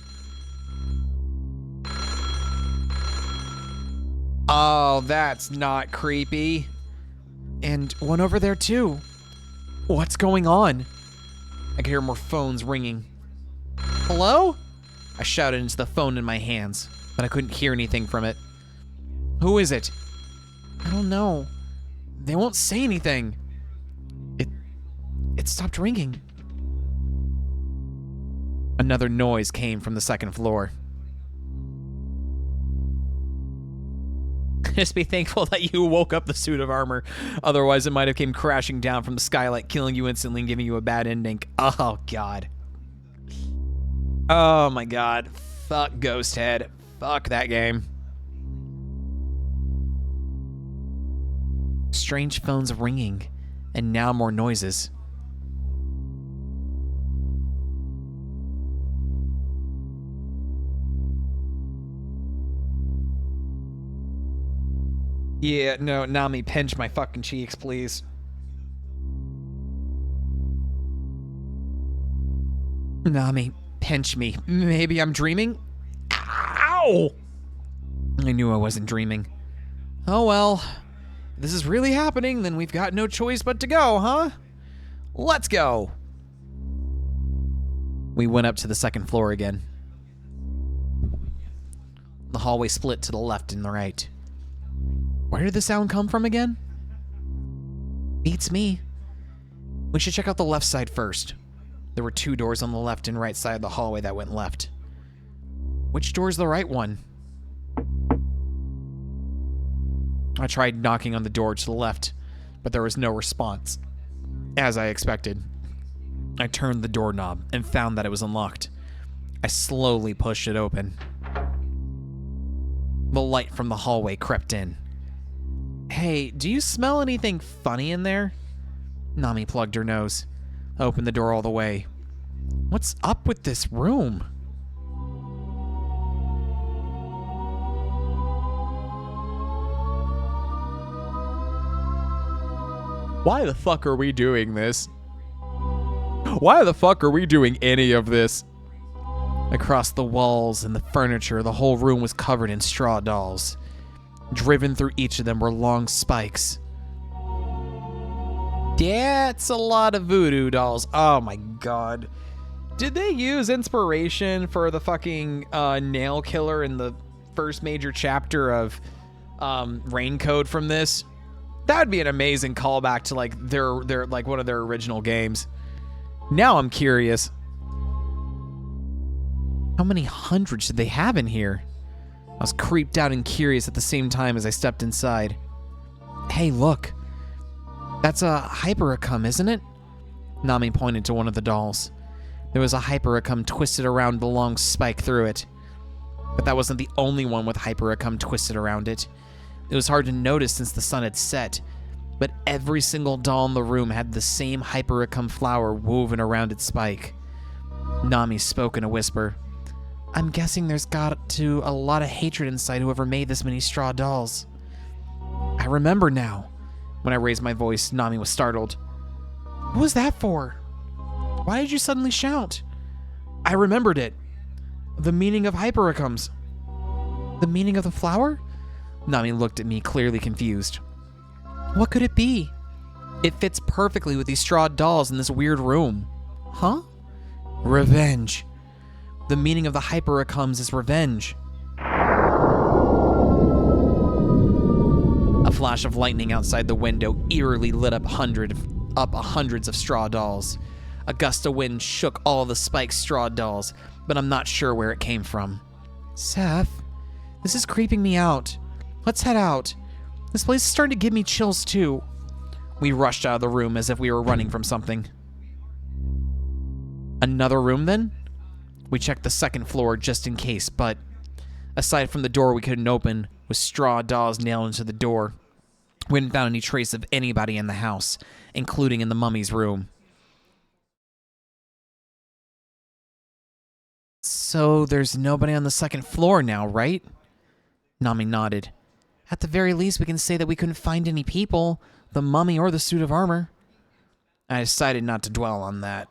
Oh, that's not creepy. And one over there too. What's going on? I could hear more phones ringing. Hello? I shouted into the phone in my hands, but I couldn't hear anything from it. Who is it? I don't know. They won't say anything. It stopped ringing. Another noise came from the second floor. Just be thankful that you woke up the suit of armor. Otherwise, it might have came crashing down from the skylight, killing you instantly and giving you a bad ending. Oh, God. Oh, my God. Fuck Ghost Head. Fuck that game. Strange phones ringing, and now more noises. Yeah, no, Nami, pinch my fucking cheeks, please. Nami, pinch me. Maybe I'm dreaming? Ow! I knew I wasn't dreaming. Oh well. If this is really happening, then we've got no choice but to go, huh? Let's go! We went up to the second floor again. The hallway split to the left and the right. Where did the sound come from again? Beats me. We should check out the left side first. There were 2 doors on the left and right side of the hallway that went left. Which door's the right one? I tried knocking on the door to the left, but there was no response. As I expected. I turned the doorknob and found that it was unlocked. I slowly pushed it open. The light from the hallway crept in. Hey, do you smell anything funny in there? Nami plugged her nose, opened the door all the way. What's up with this room? Why the fuck are we doing this? Why the fuck are we doing any of this? Across the walls and the furniture, the whole room was covered in straw dolls. Driven through each of them were long spikes. That's a lot of voodoo dolls. Oh my god. Did they use inspiration for the fucking nail killer in the first major chapter of Raincode from this? That would be an amazing callback to like their like one of their original games. Now I'm curious. How many hundreds did they have in here? I was creeped out and curious at the same time as I stepped inside. Hey, look. That's a Hypericum, isn't it? Nami pointed to one of the dolls. There was a Hypericum twisted around the long spike through it. But that wasn't the only one with Hypericum twisted around it. It was hard to notice since the sun had set, but every single doll in the room had the same Hypericum flower woven around its spike. Nami spoke in a whisper. I'm guessing there's got to a lot of hatred inside whoever made this many straw dolls. I remember now. When I raised my voice, Nami was startled. What was that for? Why did you suddenly shout? I remembered it. The meaning of Hypericums. The meaning of the flower? Nami looked at me, clearly confused. What could it be? It fits perfectly with these straw dolls in this weird room. Huh? Revenge. The meaning of the Hypericums is revenge. A flash of lightning outside the window eerily lit up up hundreds of straw dolls. A gust of wind shook all of the spiked straw dolls, but I'm not sure where it came from. Seth, this is creeping me out. Let's head out. This place is starting to give me chills too. We rushed out of the room as if we were running from something. Another room then? We checked the second floor just in case, but aside from the door we couldn't open, with straw dolls nailed into the door, we hadn't found any trace of anybody in the house, including in the mummy's room. So there's nobody on the second floor now, right? Nami nodded. At the very least, we can say that we couldn't find any people, the mummy or the suit of armor. I decided not to dwell on that.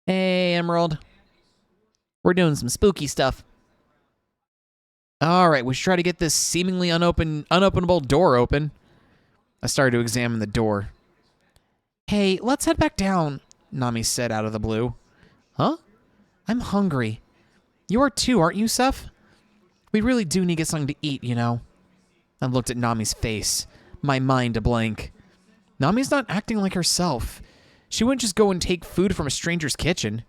Hey, Emerald. We're doing some spooky stuff. Alright, we should try to get this seemingly unopenable door open. I started to examine the door. Hey, let's head back down, Nami said out of the blue. Huh? I'm hungry. You are too, aren't you, Seth? We really do need to get something to eat, you know. I looked at Nami's face, my mind a blank. Nami's not acting like herself. She wouldn't just go and take food from a stranger's kitchen.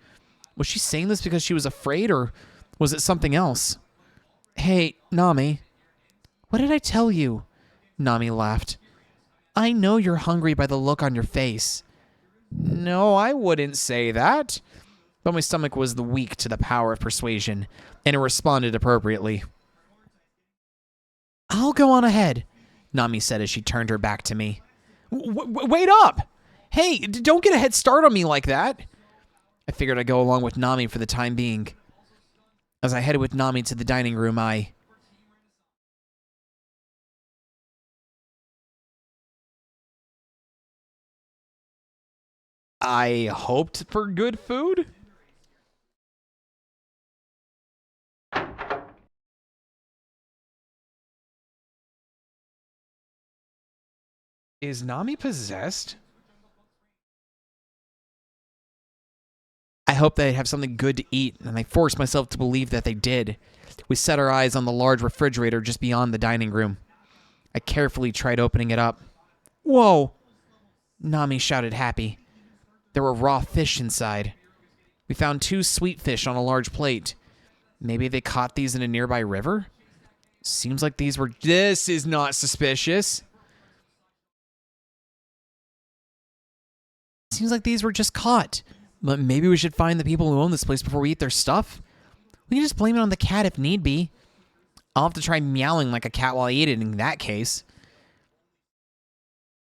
Was she saying this because she was afraid, or was it something else? Hey, Nami. What did I tell you? Nami laughed. I know you're hungry by the look on your face. No, I wouldn't say that. But my stomach was weak to the power of persuasion, and it responded appropriately. I'll go on ahead, Nami said as she turned her back to me. Wait up! Hey, don't get a head start on me like that. I figured I'd go along with Nami for the time being. As I headed with Nami to the dining room, I hoped for good food? Is Nami possessed? I hoped they'd have something good to eat, and I forced myself to believe that they did. We set our eyes on the large refrigerator just beyond the dining room. I carefully tried opening it up. Whoa! Nami shouted happy. There were raw fish inside. We found 2 sweet fish on a large plate. Maybe they caught these in a nearby river? Seems like these were... This is not suspicious. Seems like these were just caught. But maybe we should find the people who own this place before we eat their stuff. We can just blame it on the cat if need be. I'll have to try meowing like a cat while I eat it in that case.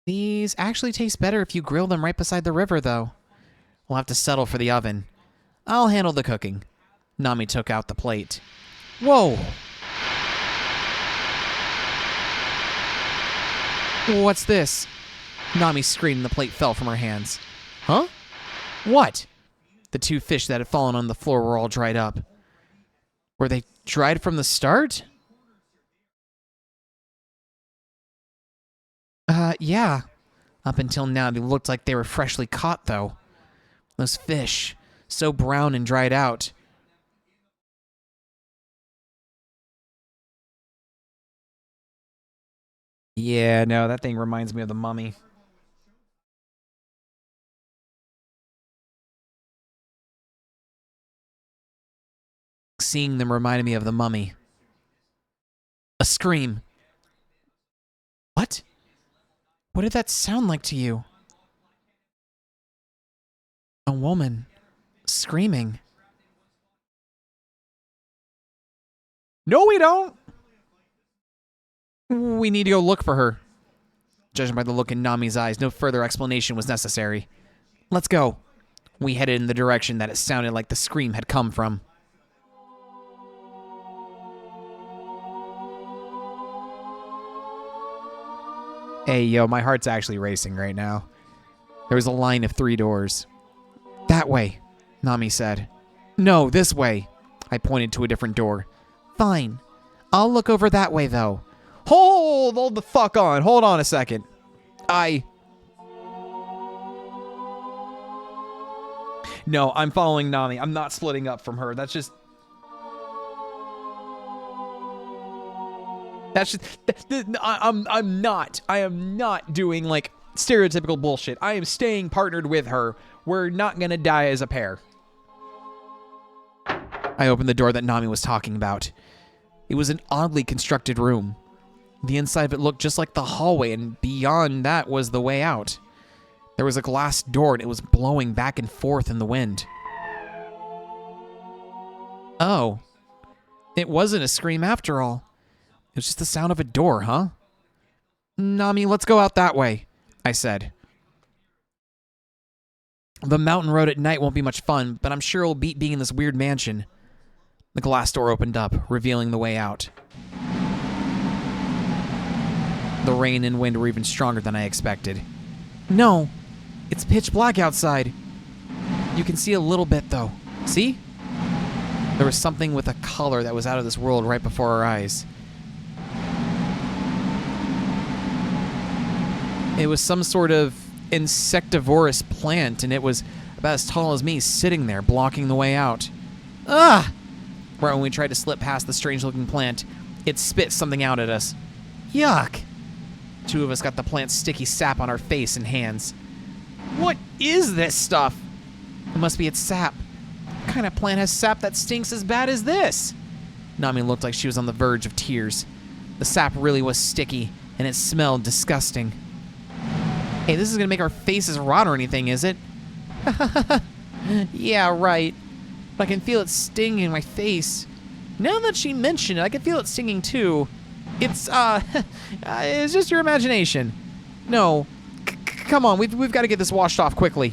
These actually taste better if you grill them right beside the river, though. We'll have to settle for the oven. I'll handle the cooking. Nami took out the plate. Whoa! What's this? Nami screamed and the plate fell from her hands. Huh? What? The 2 fish that had fallen on the floor were all dried up. Were they dried from the start? Yeah. Up until now, they looked like they were freshly caught, though. Those fish, so brown and dried out. Yeah, no, that thing reminds me of the mummy. Seeing them reminded me of the mummy. A scream. What? What did that sound like to you? A woman. Screaming. No, we don't! We need to go look for her. Judging by the look in Nami's eyes, no further explanation was necessary. Let's go. We headed in the direction that it sounded like the scream had come from. Hey, yo, my heart's actually racing right now. There was a line of 3 doors. That way, Nami said. No, this way. I pointed to a different door. Fine. I'll look over that way, though. Hold the fuck on. Hold on a second. No, I'm following Nami. I'm not splitting up from her. That's just... That's just, I am not doing like stereotypical bullshit. I am staying partnered with her. We're not gonna die as a pair. I opened the door that Nami was talking about. It was an oddly constructed room. The inside of it looked just like the hallway, and beyond that was the way out. There was a glass door, and it was blowing back and forth in the wind. Oh. It wasn't a scream after all. It was just the sound of a door, huh? Nami, let's go out that way, I said. The mountain road at night won't be much fun, but I'm sure it'll beat being in this weird mansion. The glass door opened up, revealing the way out. The rain and wind were even stronger than I expected. No, it's pitch black outside. You can see a little bit, though. See? There was something with a color that was out of this world right before our eyes. It was some sort of insectivorous plant, and it was about as tall as me, sitting there, blocking the way out. Ah! Right when we tried to slip past the strange-looking plant, it spit something out at us. Yuck! Two of us got the plant's sticky sap on our face and hands. What is this stuff? It must be its sap. What kind of plant has sap that stinks as bad as this? Nami looked like she was on the verge of tears. The sap really was sticky, and it smelled disgusting. Hey, this is gonna make our faces rot or anything, is it? Yeah, right. But I can feel it stinging in my face. Now that she mentioned it, I can feel it stinging too. It's, it's just your imagination. No, come on, we've got to get this washed off quickly.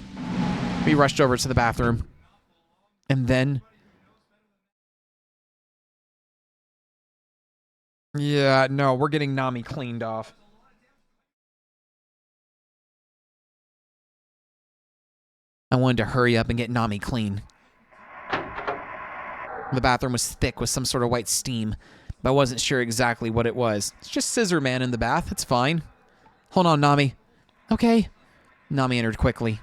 We rushed over to the bathroom. And then... yeah, no, we're getting Nami cleaned off. I wanted to hurry up and get Nami clean. The bathroom was thick with some sort of white steam, but I wasn't sure exactly what it was. It's just Scissor Man in the bath. It's fine. Hold on, Nami. Okay. Nami entered quickly.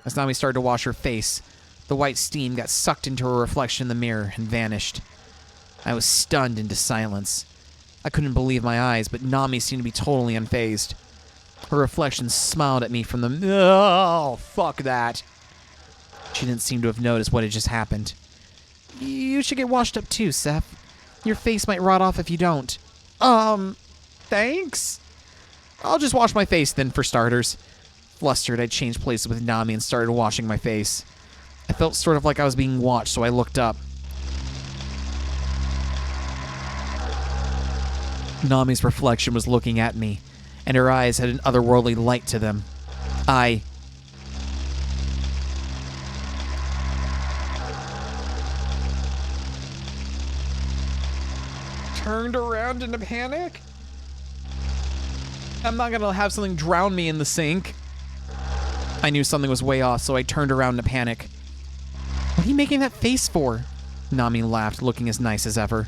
As Nami started to wash her face, the white steam got sucked into her reflection in the mirror and vanished. I was stunned into silence. I couldn't believe my eyes, but Nami seemed to be totally unfazed. Her reflection smiled at me from the... oh, fuck that. She didn't seem to have noticed what had just happened. You should get washed up too, Seth. Your face might rot off if you don't. Thanks? I'll just wash my face then, for starters. Flustered, I changed places with Nami and started washing my face. I felt sort of like I was being watched, so I looked up. Nami's reflection was looking at me, and her eyes had an otherworldly light to them. I turned around in a panic. I'm not gonna have something drown me in the sink. I knew something was way off, so I turned around in a panic. What are you making that face for? Nami laughed, looking as nice as ever.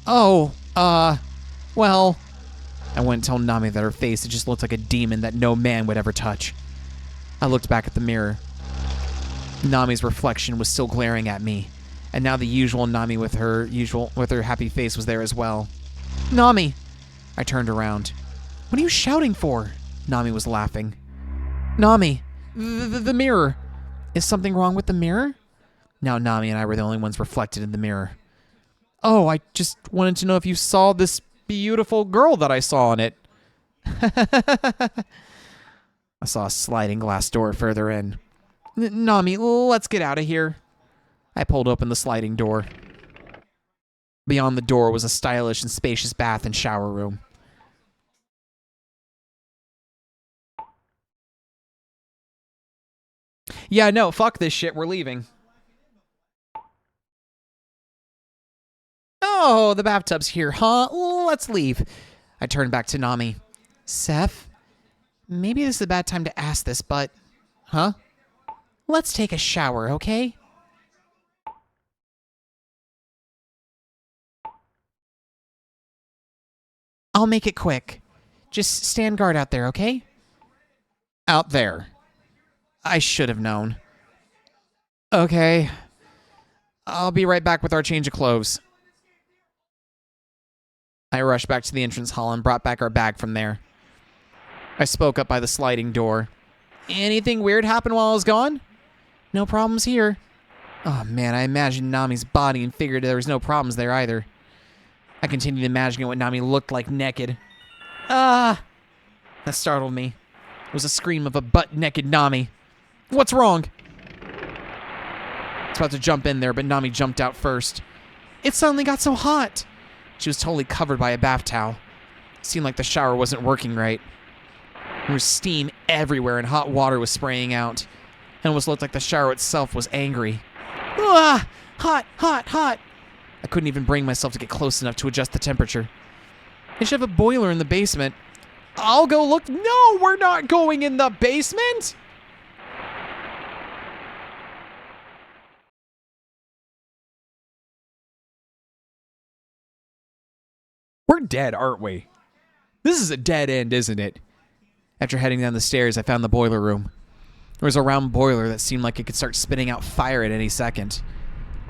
Oh, well... I wouldn't tell Nami that her face had just looked like a demon that no man would ever touch. I looked back at the mirror. Nami's reflection was still glaring at me, and now the usual Nami with her happy face was there as well. Nami! I turned around. What are you shouting for? Nami was laughing. Nami! The mirror! Is something wrong with the mirror? Now Nami and I were the only ones reflected in the mirror. Oh, I just wanted to know if you saw this beautiful girl that I saw in it. I saw a sliding glass door further in. Nami, let's get out of here. I pulled open the sliding door. Beyond the door was a stylish and spacious bath and shower room. Yeah, no, fuck this shit, we're leaving. Oh, the bathtub's here, huh? Let's leave. I turned back to Nami. Seth, maybe this is a bad time to ask this, but... Huh? Let's take a shower, okay? I'll make it quick. Just stand guard out there, okay? Out there. I should have known. Okay. I'll be right back with our change of clothes. I rushed back to the entrance hall and brought back our bag from there. I spoke up by the sliding door. Anything weird happen while I was gone? No problems here. Oh man, I imagined Nami's body and figured there was no problems there either. I continued imagining what Nami looked like naked. Ah! That startled me. It was a scream of a butt-naked Nami. What's wrong? I was about to jump in there, but Nami jumped out first. It suddenly got so hot. She was totally covered by a bath towel. It seemed like the shower wasn't working right. There was steam everywhere and hot water was spraying out. It almost looked like the shower itself was angry. Ah! Hot, hot, hot! I couldn't even bring myself to get close enough to adjust the temperature. They should have a boiler in the basement. I'll go look. No, we're not going in the basement! We're dead, aren't we? This is a dead end, isn't it? After heading down the stairs, I found the boiler room. There was a round boiler that seemed like it could start spitting out fire at any second.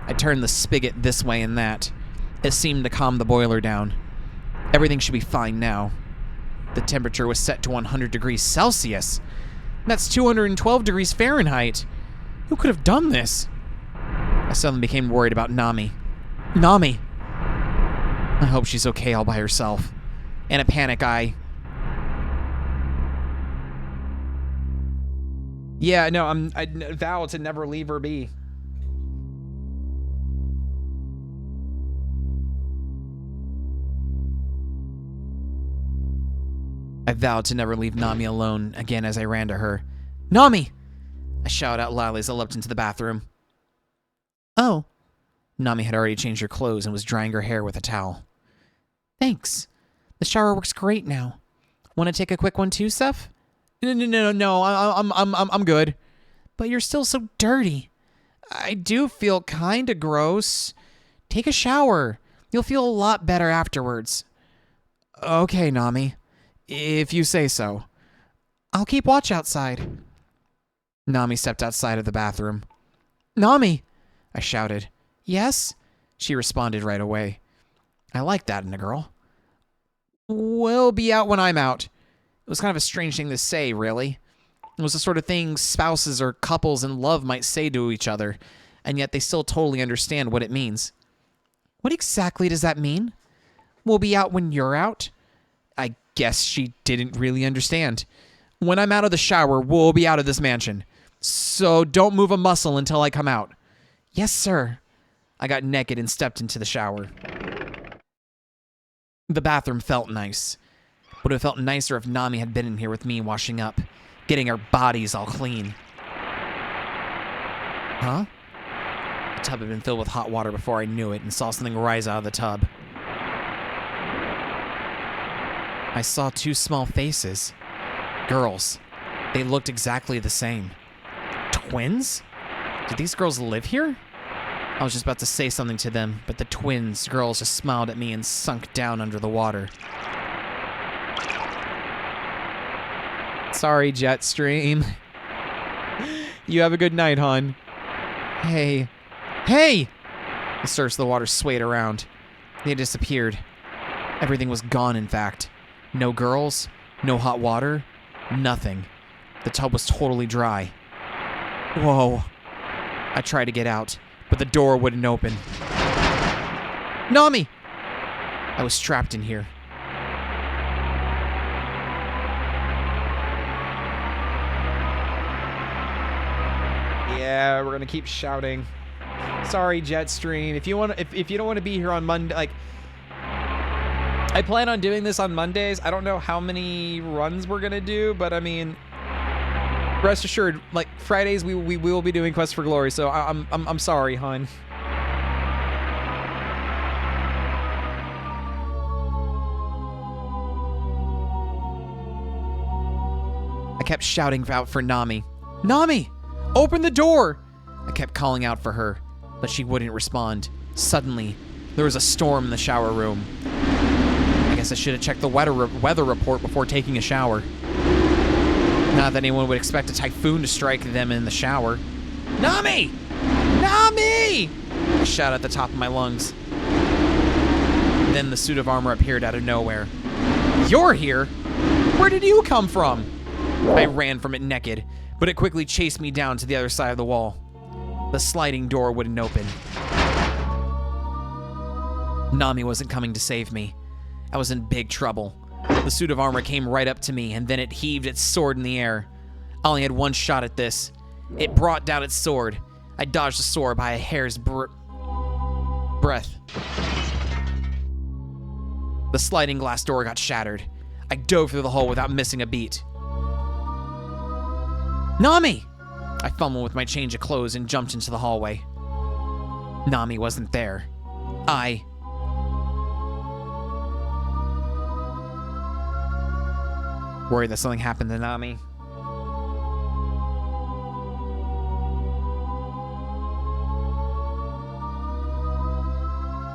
I turned the spigot this way and that. It seemed to calm the boiler down. Everything should be fine now. The temperature was set to 100 degrees Celsius. That's 212 degrees Fahrenheit. Who could have done this? I suddenly became worried about Nami. Nami! I hope she's okay all by herself. In a panic, I vow to never leave her be. I vowed to never leave Nami alone again as I ran to her. Nami! I shouted out loudly as I leapt into the bathroom. Oh. Nami had already changed her clothes and was drying her hair with a towel. Thanks. The shower works great now. Want to take a quick one too, Steph? No. I'm good. But you're still so dirty. I do feel kinda gross. Take a shower. You'll feel a lot better afterwards. Okay, Nami. If you say so. I'll keep watch outside. Nami stepped outside of the bathroom. Nami! I shouted. Yes? She responded right away. I like that in a girl. We'll be out when I'm out. It was kind of a strange thing to say, really. It was the sort of thing spouses or couples in love might say to each other, and yet they still totally understand what it means. What exactly does that mean? We'll be out when you're out? I guess she didn't really understand. When I'm out of the shower, we'll be out of this mansion. So don't move a muscle until I come out. Yes, sir. I got naked and stepped into the shower. The bathroom felt nice. Would have felt nicer if Nami had been in here with me washing up, getting our bodies all clean. Huh? The tub had been filled with hot water before I knew it and saw something rise out of the tub. I saw two small faces. Girls. They looked exactly the same. Twins? Did these girls live here? I was just about to say something to them, but the girls just smiled at me and sunk down under the water. Sorry, Jetstream. You have a good night, hon. Hey. Hey! The surface of the water swayed around. They disappeared. Everything was gone, in fact. No girls, no hot water, nothing. The tub was totally dry. Whoa. I tried to get out, but the door wouldn't open. Nami! I was trapped in here. Yeah, we're gonna keep shouting. Sorry, Jetstream. If you don't want to be here on Monday, like, I plan on doing this on Mondays. I don't know how many runs we're gonna do, but I mean, rest assured, like Fridays we will be doing Quest for Glory. So I'm sorry, hon. I kept shouting out for Nami. Nami, open the door! I kept calling out for her, but she wouldn't respond. Suddenly, there was a storm in the shower room. I guess I should have checked the weather report before taking a shower. Not that anyone would expect a typhoon to strike them in the shower. Nami! Nami! I shouted at the top of my lungs. then the suit of armor appeared out of nowhere. You're here? Where did you come from? I ran from it naked, but it quickly chased me down to the other side of the wall. The sliding door wouldn't open. Nami wasn't coming to save me. I was in big trouble. The suit of armor came right up to me, and then it heaved its sword in the air. I only had one shot at this. It brought down its sword. I dodged the sword by a hair's breadth. The sliding glass door got shattered. I dove through the hole without missing a beat. Nami! I fumbled with my change of clothes and jumped into the hallway. Nami wasn't there. Worried that something happened to Nami.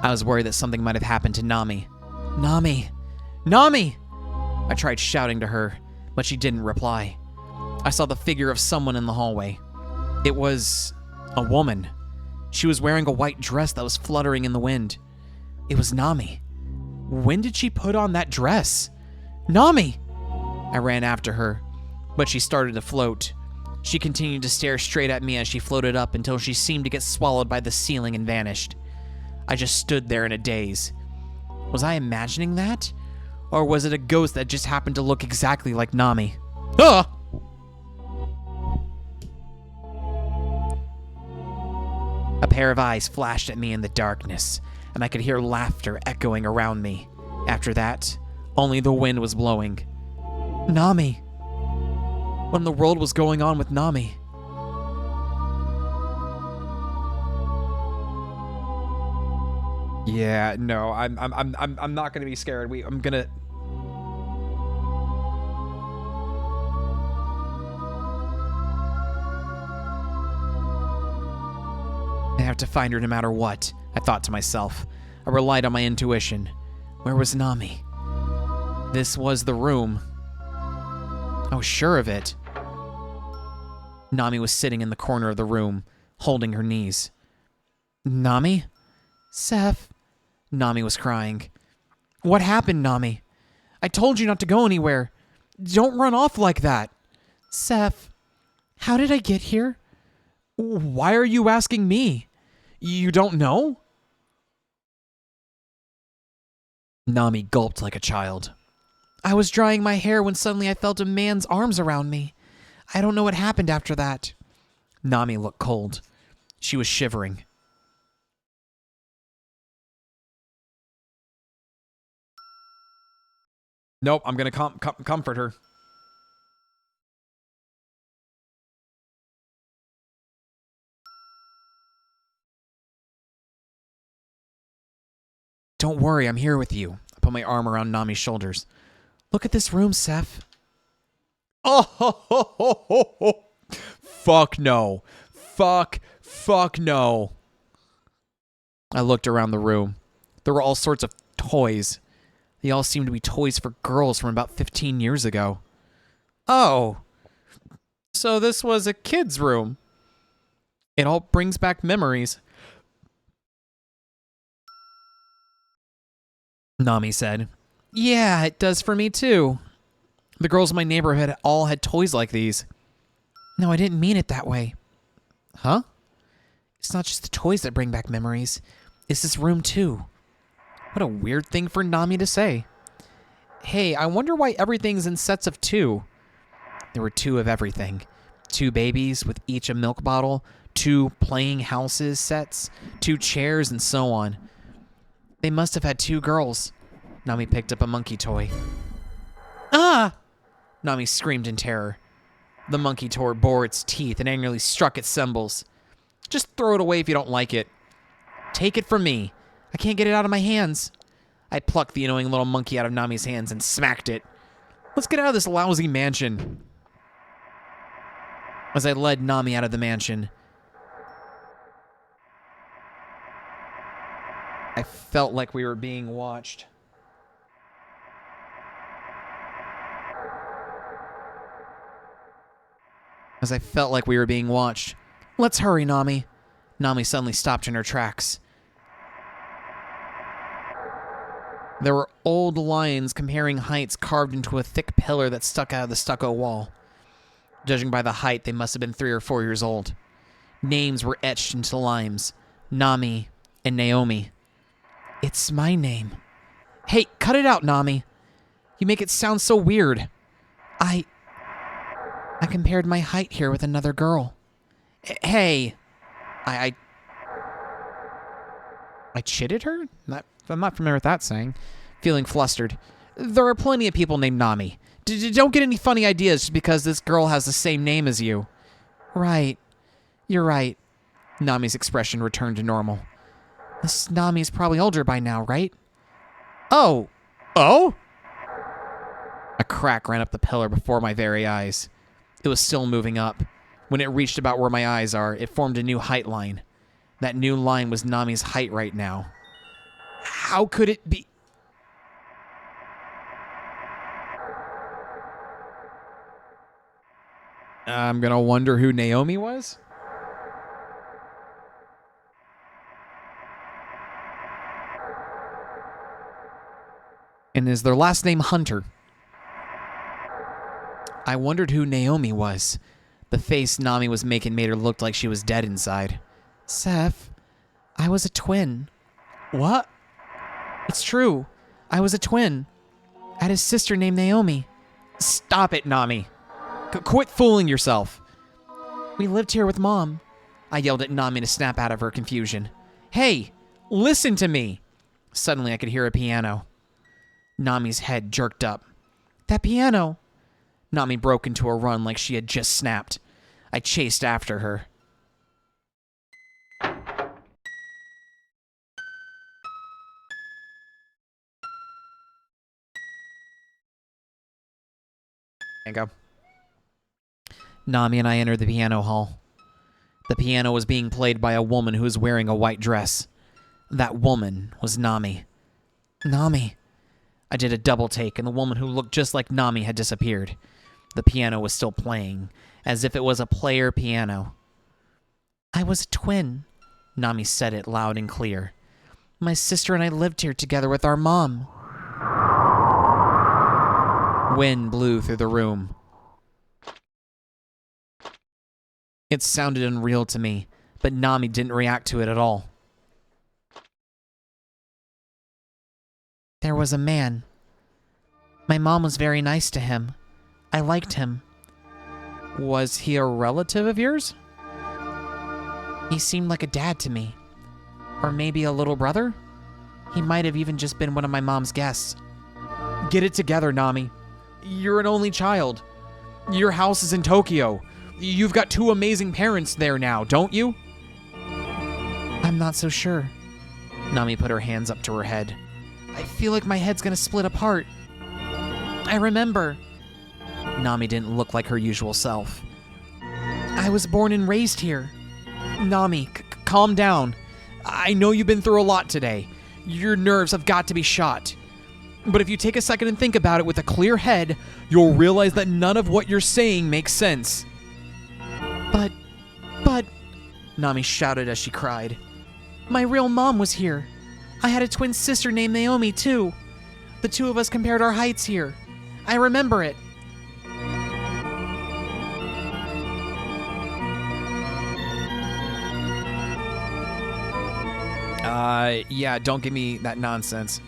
I was worried that something might have happened to Nami. Nami! Nami! I tried shouting to her, but she didn't reply. I saw the figure of someone in the hallway. It was a woman. She was wearing a white dress that was fluttering in the wind. It was Nami. When did she put on that dress? Nami! I ran after her, but she started to float. She continued to stare straight at me as she floated up until she seemed to get swallowed by the ceiling and vanished. I just stood there in a daze. Was I imagining that? Or was it a ghost that just happened to look exactly like Nami? Ah! A pair of eyes flashed at me in the darkness, and I could hear laughter echoing around me. After that, only the wind was blowing. Nami! What in the world was going on with Nami? Yeah, no, I'm not gonna be scared. I'm gonna. I have to find her no matter what, I thought to myself. I relied on my intuition. Where was Nami? This was the room. I was sure of it. Nami was sitting in the corner of the room, holding her knees. Nami? Seth? Nami was crying. What happened, Nami? I told you not to go anywhere. Don't run off like that. Seth, how did I get here? Why are you asking me? You don't know? Nami gulped like a child. I was drying my hair when suddenly I felt a man's arms around me. I don't know what happened after that. Nami looked cold. She was shivering. Nope, I'm gonna comfort her. Don't worry, I'm here with you. I put my arm around Nami's shoulders. Look at this room, Seth. Oh, ho, ho, ho, ho, ho. Fuck no. Fuck no. I looked around the room. There were all sorts of toys. They all seemed to be toys for girls from about 15 years ago. Oh. So this was a kid's room. It all brings back memories. Nami said. Yeah, it does for me too. The girls in my neighborhood all had toys like these. No, I didn't mean it that way. Huh? It's not just the toys that bring back memories. It's this room too. What a weird thing for Nami to say. Hey, I wonder why everything's in sets of 2. There were 2 of everything. 2 babies with each a milk bottle, 2 playing houses sets, 2 chairs, and so on. They must have had 2 girls. Nami picked up a monkey toy. Ah! Nami screamed in terror. The monkey toy bore its teeth and angrily struck its cymbals. Just throw it away if you don't like it. Take it from me. I can't get it out of my hands. I plucked the annoying little monkey out of Nami's hands and smacked it. Let's get out of this lousy mansion. As I led Nami out of the mansion, I felt like we were being watched. Let's hurry, Nami. Nami suddenly stopped in her tracks. There were old lines comparing heights carved into a thick pillar that stuck out of the stucco wall. Judging by the height, they must have been 3 or 4 years old. Names were etched into limes. Nami and Naomi. It's my name. Hey, cut it out, Nami. You make it sound so weird. I compared my height here with another girl. Hey. I chitted her? I'm not familiar with that saying. Feeling flustered. There are plenty of people named Nami. Don't get any funny ideas just because this girl has the same name as you. Right. You're right. Nami's expression returned to normal. This Nami's probably older by now, right? Oh? A crack ran up the pillar before my very eyes. It was still moving up. When it reached about where my eyes are, it formed a new height line. That new line was Nami's height right now. How could it be? I'm gonna wonder who Naomi was? And is their last name Hunter? I wondered who Naomi was. The face Nami was making made her look like she was dead inside. Seth, I was a twin. What? It's true. I was a twin. I had a sister named Naomi. Stop it, Nami. Quit fooling yourself. We lived here with Mom. I yelled at Nami to snap out of her confusion. Hey, listen to me. Suddenly I could hear a piano. Nami's head jerked up. That piano. Nami broke into a run like she had just snapped. I chased after her. There you go. Nami and I entered the piano hall. The piano was being played by a woman who was wearing a white dress. That woman was Nami. Nami. I did a double take, and the woman who looked just like Nami had disappeared. The piano was still playing, as if it was a player piano. I was a twin, Nami said it loud and clear. My sister and I lived here together with our mom. Wind blew through the room. It sounded unreal to me, but Nami didn't react to it at all. There was a man. My mom was very nice to him. I liked him. Was he a relative of yours? He seemed like a dad to me. Or maybe a little brother? He might have even just been one of my mom's guests. Get it together, Nami. You're an only child. Your house is in Tokyo. You've got 2 amazing parents there now, don't you? I'm not so sure. Nami put her hands up to her head. I feel like my head's gonna split apart. I remember. Nami didn't look like her usual self. I was born and raised here. Nami, calm down. I know you've been through a lot today. Your nerves have got to be shot. But if you take a second and think about it with a clear head, you'll realize that none of what you're saying makes sense. But, Nami shouted as she cried. My real mom was here. I had a twin sister named Naomi, too. The 2 of us compared our heights here. I remember it. Yeah, don't give me that nonsense.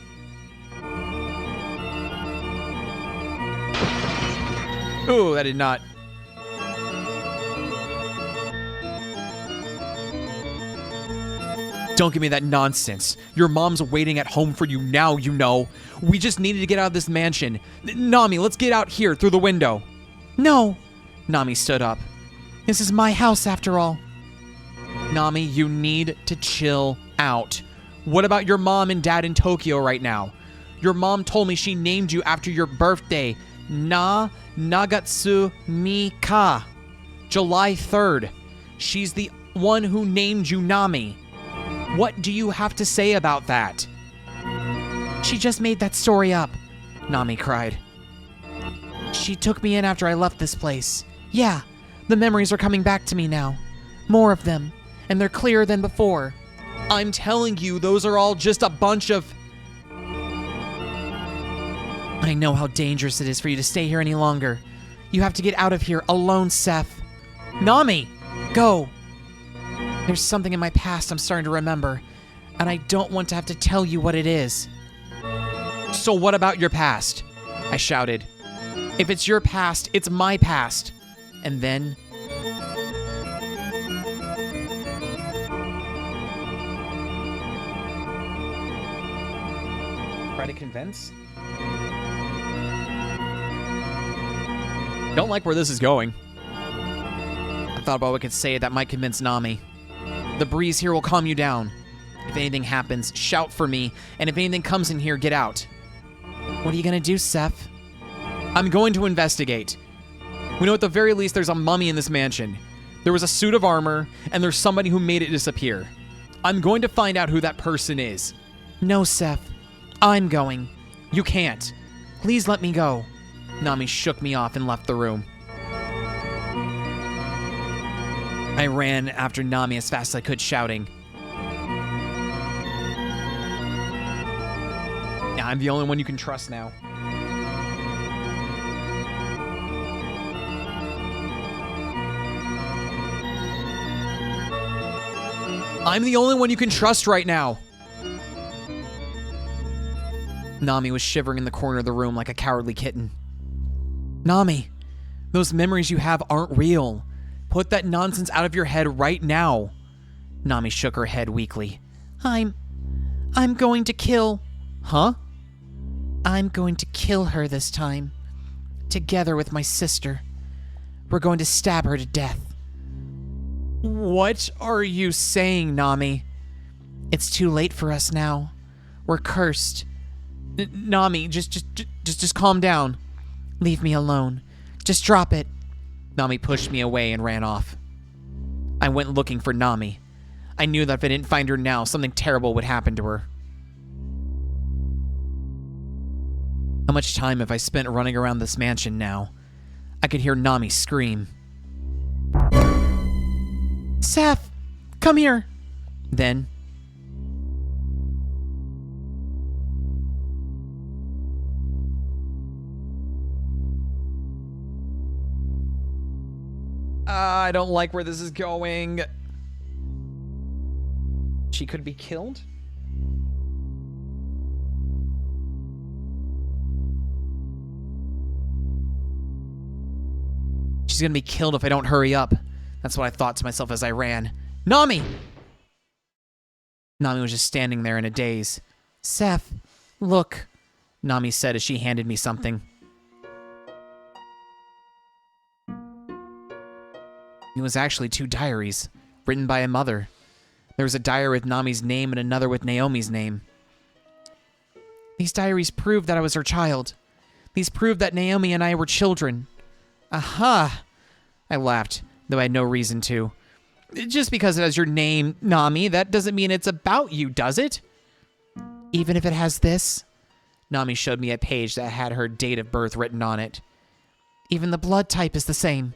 Ooh, that did not. Don't give me that nonsense. Your mom's waiting at home for you now, you know. We just needed to get out of this mansion. Nami, let's get out here through the window. No. Nami stood up. This is my house after all. Nami, you need to chill out. What about your mom and dad in Tokyo right now? Your mom told me she named you after your birthday. Nagatsu Mika. July 3rd. She's the one who named you Nami. What do you have to say about that? She just made that story up, Nami cried. She took me in after I left this place. Yeah, the memories are coming back to me now. More of them, and they're clearer than before. I'm telling you, those are all just a bunch of... I know how dangerous it is for you to stay here any longer. You have to get out of here alone, Seth. Nami, go. There's something in my past I'm starting to remember, and I don't want to have to tell you what it is. So what about your past? I shouted. If it's your past, it's my past. And then... Try to convince? Don't like where this is going. I thought about what I could say that might convince Nami. The breeze here will calm you down. If anything happens, shout for me, and if anything comes in here, get out. What are you gonna do, Seth? I'm going to investigate. We know at the very least there's a mummy in this mansion. There was a suit of armor, and there's somebody who made it disappear. I'm going to find out who that person is. No, Seth. I'm going. You can't. Please let me go. Nami shook me off and left the room. I ran after Nami as fast as I could, shouting. Yeah, I'm the only one you can trust now. I'm the only one you can trust right now. Nami was shivering in the corner of the room like a cowardly kitten. Nami, those memories you have aren't real. Put that nonsense out of your head right now. Nami shook her head weakly. I'm going to kill... Huh? I'm going to kill her this time. Together with my sister. We're going to stab her to death. What are you saying, Nami? It's too late for us now. We're cursed. Nami, just calm down. Leave me alone. Just drop it. Nami pushed me away and ran off. I went looking for Nami. I knew that if I didn't find her now, something terrible would happen to her. How much time have I spent running around this mansion now? I could hear Nami scream. Seth, come here. Then... I don't like where this is going. She could be killed? She's gonna be killed if I don't hurry up. That's what I thought to myself as I ran. Nami! Nami was just standing there in a daze. Seth, look, Nami said as she handed me something. It was actually 2 diaries, written by a mother. There was a diary with Nami's name and another with Naomi's name. These diaries prove that I was her child. These prove that Naomi and I were children. Aha! I laughed, though I had no reason to. Just because it has your name, Nami, that doesn't mean it's about you, does it? Even if it has this? Nami showed me a page that had her date of birth written on it. Even the blood type is the same.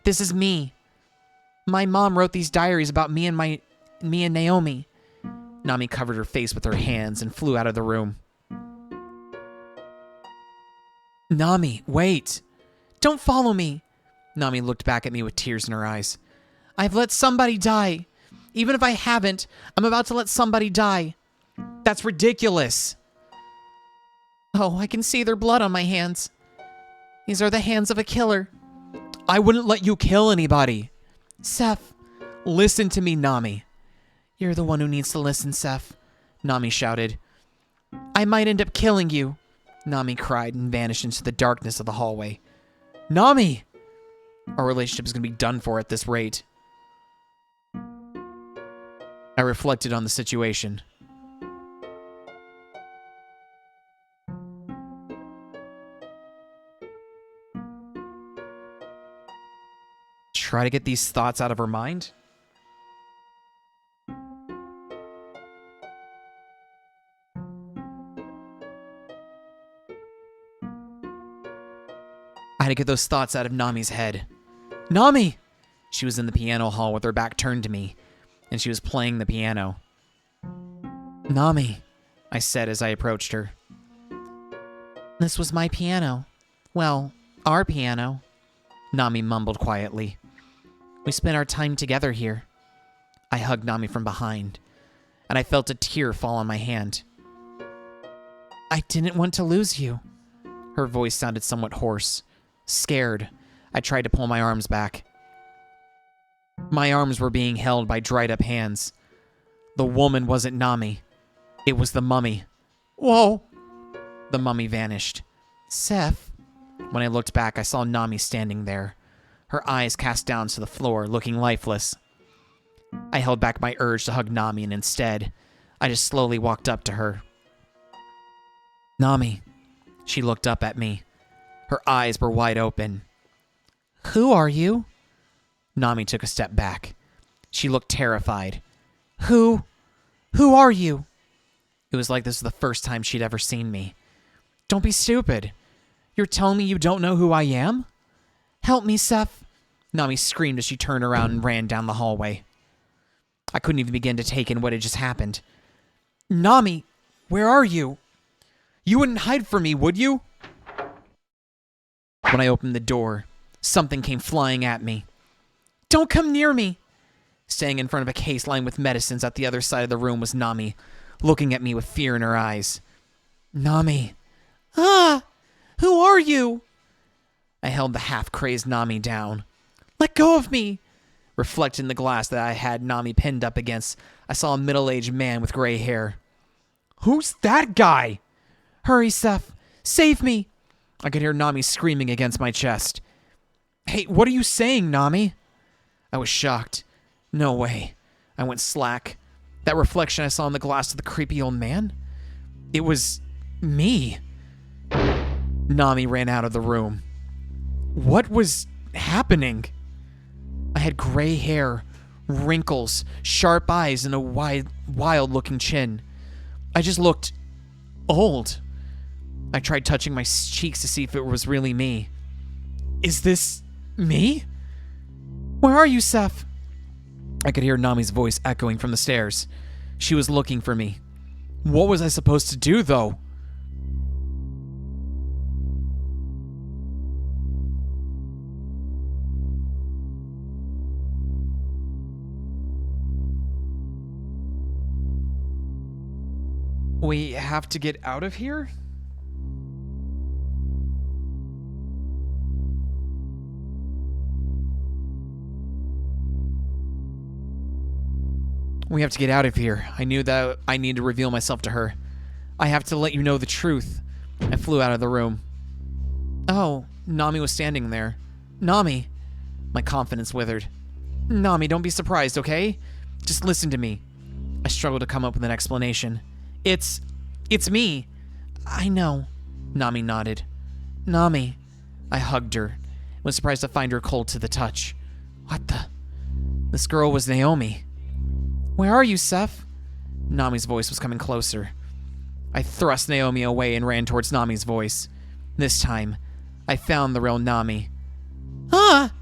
This is me. My mom wrote these diaries about me and Naomi. Nami covered her face with her hands and flew out of the room. Nami, wait. Don't follow me. Nami looked back at me with tears in her eyes. I've let somebody die. Even if I haven't, I'm about to let somebody die. That's ridiculous. Oh, I can see their blood on my hands. These are the hands of a killer. I wouldn't let you kill anybody. Seth. Listen to me, Nami. You're the one who needs to listen, Seth. Nami shouted. I might end up killing you. Nami cried and vanished into the darkness of the hallway. Nami! Our relationship is going to be done for at this rate. I reflected on the situation. Try to get these thoughts out of her mind? I had to get those thoughts out of Nami's head. Nami! She was in the piano hall with her back turned to me, and she was playing the piano. Nami, I said as I approached her. This was my piano. Well, our piano, Nami mumbled quietly. We spent our time together here. I hugged Nami from behind, and I felt a tear fall on my hand. I didn't want to lose you. Her voice sounded somewhat hoarse. Scared, I tried to pull my arms back. My arms were being held by dried-up hands. The woman wasn't Nami. It was the mummy. Whoa! The mummy vanished. Seth. When I looked back, I saw Nami standing there, her eyes cast down to the floor, looking lifeless. I held back my urge to hug Nami, and instead, I just slowly walked up to her. Nami. She looked up at me. Her eyes were wide open. Who are you? Nami took a step back. She looked terrified. Who are you? It was like this was the first time she'd ever seen me. Don't be stupid. You're telling me you don't know who I am? Help me, Seth. Nami screamed as she turned around and ran down the hallway. I couldn't even begin to take in what had just happened. Nami, where are you? You wouldn't hide from me, would you? When I opened the door, something came flying at me. Don't come near me. Standing in front of a case lined with medicines at the other side of the room was Nami, looking at me with fear in her eyes. Nami. Ah! Who are you? I held the half-crazed Nami down. Let go of me! Reflected in the glass that I had Nami pinned up against, I saw a middle-aged man with gray hair. Who's that guy? Hurry, Seth. Save me! I could hear Nami screaming against my chest. Hey, what are you saying, Nami? I was shocked. No way. I went slack. That reflection I saw in the glass of the creepy old man? It was me. Nami ran out of the room. What was happening? I had gray hair, wrinkles, sharp eyes, and a wild-looking chin. I just looked old. I tried touching my cheeks to see if it was really me. Is this me? Where are you, Seth? I could hear Nami's voice echoing from the stairs. She was looking for me. What was I supposed to do, though? We have to get out of here? We have to get out of here. I knew that I needed to reveal myself to her. I have to let you know the truth. I flew out of the room. Oh, Nami was standing there. Nami. My confidence withered. Nami, don't be surprised, okay? Just listen to me. I struggled to come up with an explanation. It's me. I know. Nami nodded. Nami. I hugged her. Was surprised to find her cold to the touch. What the? This girl was Naomi. Where are you, Seth? Nami's voice was coming closer. I thrust Naomi away and ran towards Nami's voice. This time, I found the real Nami. Ah!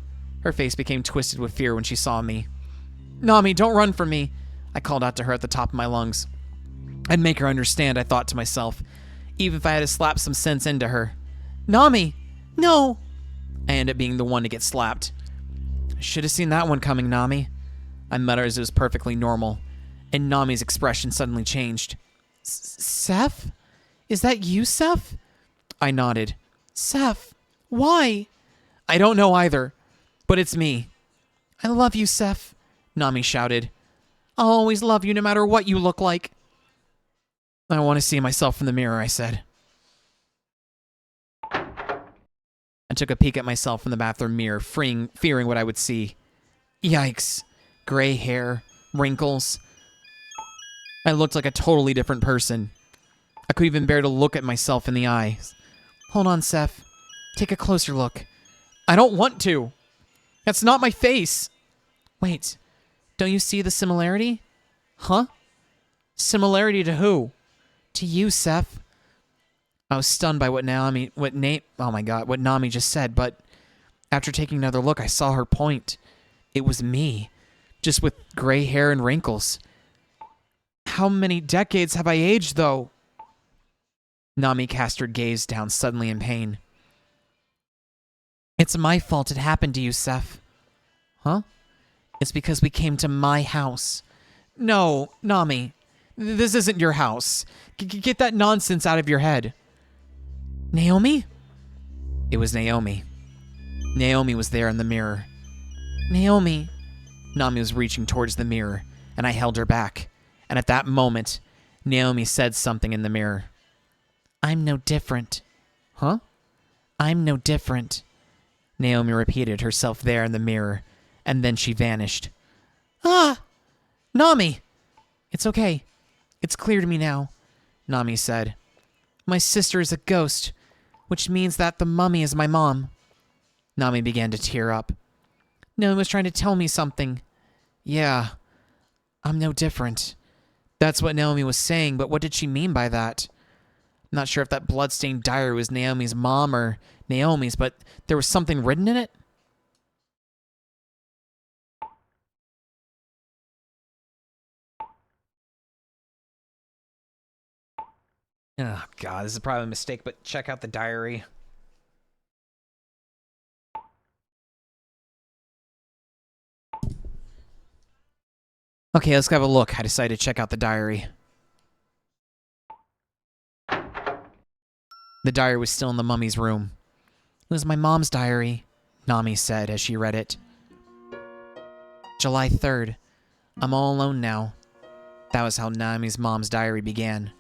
Her face became twisted with fear when she saw me. Nami, don't run from me. I called out to her at the top of my lungs. I'd make her understand, I thought to myself, even if I had to slap some sense into her. Nami! No! I ended up being the one to get slapped. I should have seen that one coming, Nami. I muttered as it was perfectly normal, and Nami's expression suddenly changed. Seth? Is that you, Seth? I nodded. Seth, why? I don't know either, but it's me. I love you, Seth, Nami shouted. I'll always love you no matter what you look like. I want to see myself in the mirror, I said. I took a peek at myself in the bathroom mirror, fearing what I would see. Yikes. Gray hair, wrinkles. I looked like a totally different person. I couldn't even bear to look at myself in the eyes. Hold on, Seth. Take a closer look. I don't want to. That's not my face. Wait, don't you see the similarity? Huh? Similarity to who? To you, Seth. I was stunned by what Nami just said, but after taking another look, I saw her point. It was me, just with gray hair and wrinkles. How many decades have I aged, though? Nami cast her gaze down suddenly in pain. It's my fault it happened to you, Seth. Huh? It's because we came to my house. No, Nami. This isn't your house. Get that nonsense out of your head. Naomi? It was Naomi. Naomi was there in the mirror. Naomi. Nami was reaching towards the mirror, and I held her back. And at that moment, Naomi said something in the mirror. I'm no different. Huh? I'm no different. Naomi repeated herself there in the mirror, and then she vanished. Ah! Nami! It's okay. It's clear to me now, Nami said. My sister is a ghost, which means that the mummy is my mom. Nami began to tear up. Naomi was trying to tell me something. Yeah, I'm no different. That's what Naomi was saying, but what did she mean by that? I'm not sure if that bloodstained diary was Naomi's mom or Naomi's, but there was something written in it. Oh, God, this is probably a mistake, but check out the diary. Okay, let's have a look. I decided to check out the diary. The diary was still in the mummy's room. It was my mom's diary, Nami said as she read it. July 3rd. I'm all alone now. That was how Nami's mom's diary began.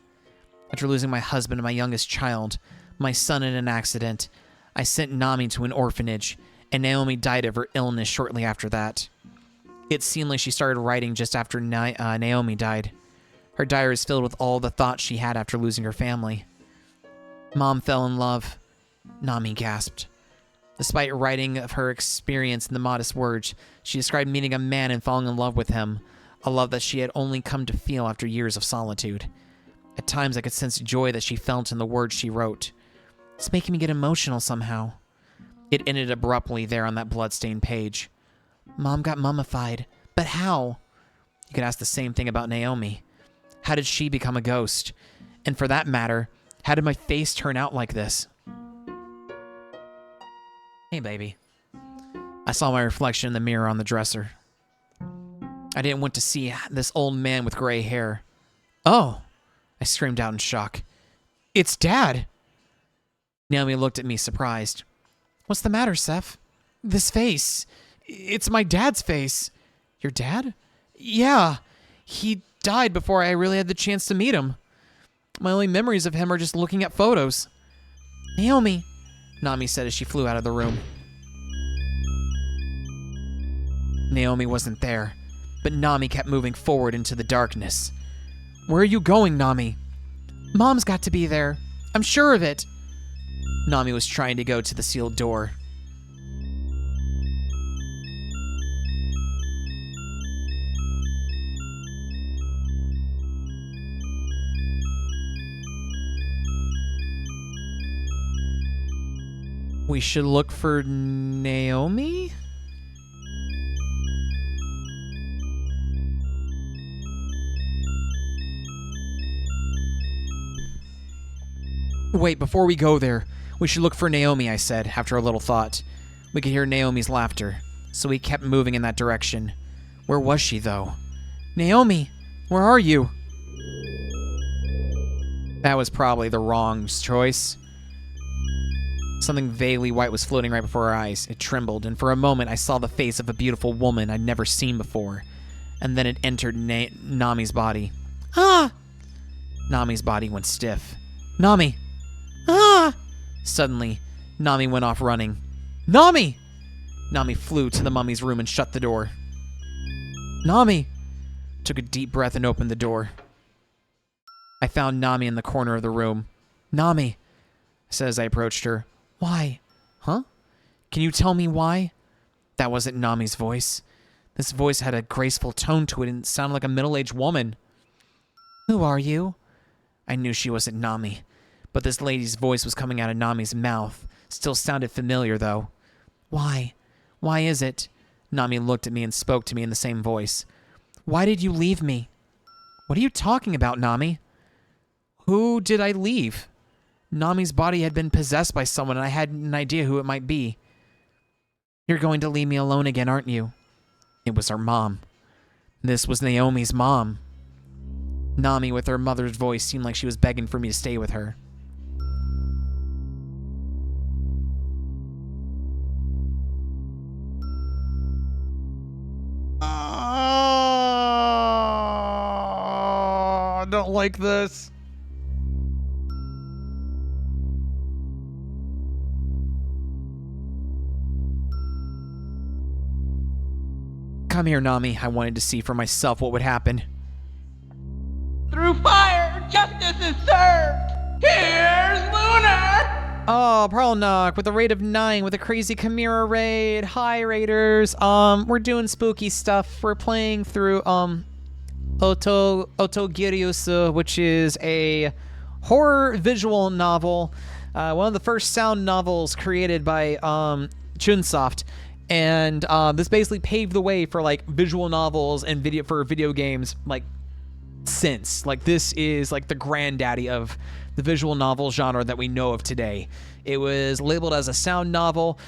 After losing my husband and my youngest child, my son in an accident, I sent Nami to an orphanage, and Naomi died of her illness shortly after that. It seemed like she started writing just after Naomi died. Her diary is filled with all the thoughts she had after losing her family. Mom fell in love, Nami gasped. Despite writing of her experience in the modest words, she described meeting a man and falling in love with him, a love that she had only come to feel after years of solitude. At times I could sense joy that she felt in the words she wrote. It's making me get emotional somehow. It ended abruptly there on that bloodstained page. Mom got mummified, but how? You could ask the same thing about Naomi. How did she become a ghost? And for that matter, how did my face turn out like this? Hey, baby. I saw my reflection in the mirror on the dresser. I didn't want to see this old man with gray hair. Oh, I screamed out in shock. It's Dad! Naomi looked at me surprised. What's the matter, Seth? This face. It's my dad's face. Your dad? Yeah. He died before I really had the chance to meet him. My only memories of him are just looking at photos. Naomi, Nami said as she flew out of the room. Naomi wasn't there, but Nami kept moving forward into the darkness. Where are you going, Nami? Mom's got to be there. I'm sure of it. Nami was trying to go to the sealed door. We should look for Naomi? Wait, before we go there, we should look for Naomi, I said, after a little thought. We could hear Naomi's laughter, so we kept moving in that direction. Where was she, though? Naomi, where are you? That was probably the wrong choice. Something vaguely white was floating right before our eyes. It trembled, and for a moment I saw the face of a beautiful woman I'd never seen before. And then it entered Nami's body. Ah! Nami's body went stiff. Nami! Ah! Suddenly, Nami went off running. Nami! Nami flew to the mummy's room and shut the door. Nami! Took a deep breath and opened the door. I found Nami in the corner of the room. Nami! I said as I approached her. Why? Huh? Can you tell me why? That wasn't Nami's voice. This voice had a graceful tone to it and sounded like a middle-aged woman. Who are you? I knew she wasn't Nami, but this lady's voice was coming out of Nami's mouth. Still sounded familiar, though. Why? Why is it? Nami looked at me and spoke to me in the same voice. Why did you leave me? What are you talking about, Nami? Who did I leave? Nami's body had been possessed by someone, and I had an idea who it might be. You're going to leave me alone again, aren't you? It was her mom. This was Naomi's mom. Nami, with her mother's voice, seemed like she was begging for me to stay with her. I don't like this. Come here, Nami. I wanted to see for myself what would happen. Through fire, justice is served. Here's Lunar. Oh, Pearl Knock with a rate of 9 with a crazy Chimera raid. Hi, Raiders. We're doing spooky stuff. We're playing through, Otogirisu, which is a horror visual novel. One of the first sound novels created by, Chunsoft. And this basically paved the way for like visual novels and video games like since. Like this is like the granddaddy of the visual novel genre that we know of today. It was labeled as a sound novel.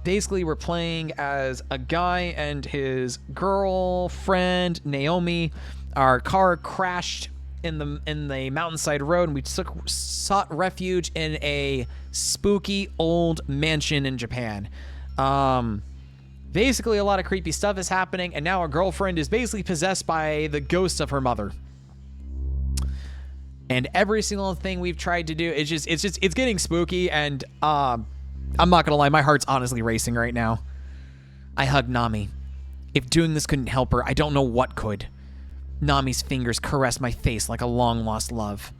Basically, we're playing as a guy and his girlfriend Naomi. Our car crashed in the mountainside road, and we sought refuge in a spooky old mansion in Japan. Basically, a lot of creepy stuff is happening, and now our girlfriend is basically possessed by the ghost of her mother. And every single thing we've tried to do, it's getting spooky, and I'm not gonna lie, my heart's honestly racing right now. I hug Nami. If doing this couldn't help her, I don't know what could. Nami's fingers caress my face like a long-lost love.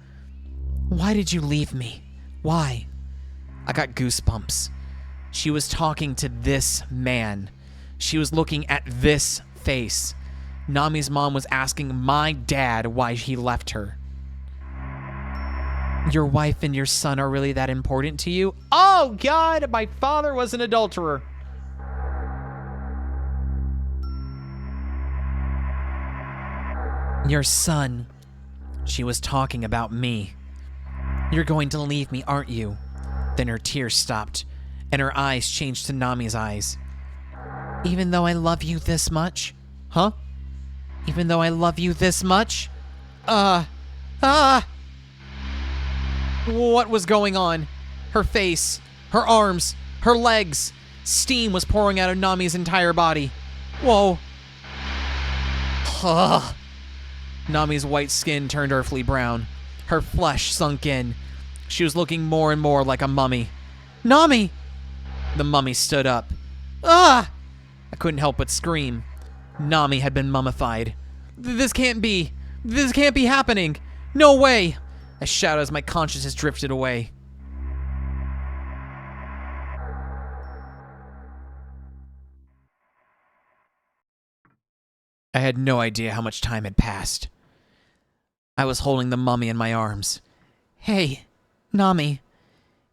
Why did you leave me? Why? I got goosebumps. She was talking to this man. She was looking at this face. Nami's mom was asking my dad why he left her. Your wife and your son are really that important to you? Oh, God, my father was an adulterer. Your son. She was talking about me. You're going to leave me, aren't you? Then her tears stopped, and her eyes changed to Nami's eyes. Even though I love you this much? Huh? Even though I love you this much? What was going on? Her face, her arms, her legs. Steam was pouring out of Nami's entire body. Whoa. Ugh. Nami's white skin turned earthly brown. Her flesh sunk in. She was looking more and more like a mummy. Nami! The mummy stood up. Ah! I couldn't help but scream. Nami had been mummified. This can't be. This can't be happening. No way! I shouted as my consciousness drifted away. I had no idea how much time had passed. I was holding the mummy in my arms. Hey, Nami,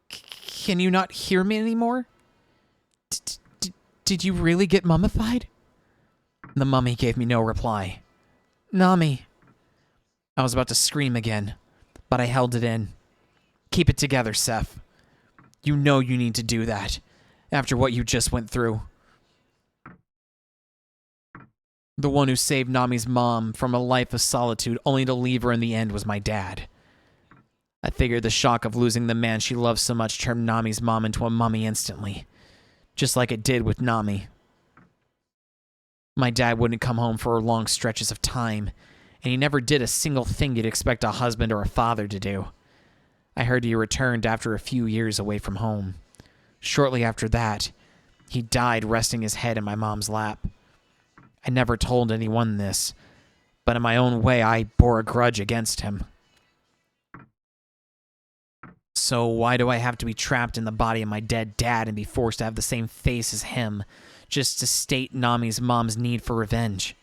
can you not hear me anymore? Did you really get mummified? The mummy gave me no reply. Nami. I was about to scream again, but I held it in. Keep it together, Seth. You know you need to do that, after what you just went through. The one who saved Nami's mom from a life of solitude only to leave her in the end was my dad. I figured the shock of losing the man she loved so much turned Nami's mom into a mummy instantly, just like it did with Nami. My dad wouldn't come home for long stretches of time, and he never did a single thing you'd expect a husband or a father to do. I heard he returned after a few years away from home. Shortly after that, he died resting his head in my mom's lap. I never told anyone this, but in my own way, I bore a grudge against him. So why do I have to be trapped in the body of my dead dad and be forced to have the same face as him, just to state Nami's mom's need for revenge?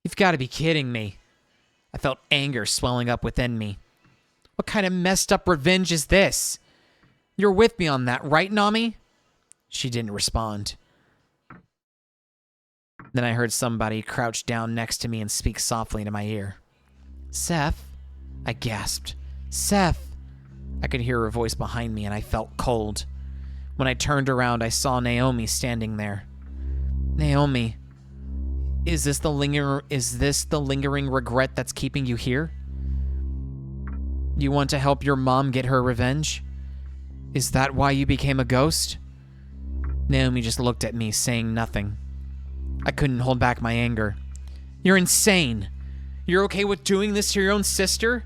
You've got to be kidding me. I felt anger swelling up within me. What kind of messed up revenge is this? You're with me on that, right, Nami? She didn't respond. Then I heard somebody crouch down next to me and speak softly into my ear. Seth? I gasped. Seth? I could hear her voice behind me, and I felt cold. When I turned around, I saw Naomi standing there. Naomi, is this the lingering regret that's keeping you here? You want to help your mom get her revenge? Is that why you became a ghost? Naomi just looked at me, saying nothing. I couldn't hold back my anger. You're insane. You're okay with doing this to your own sister?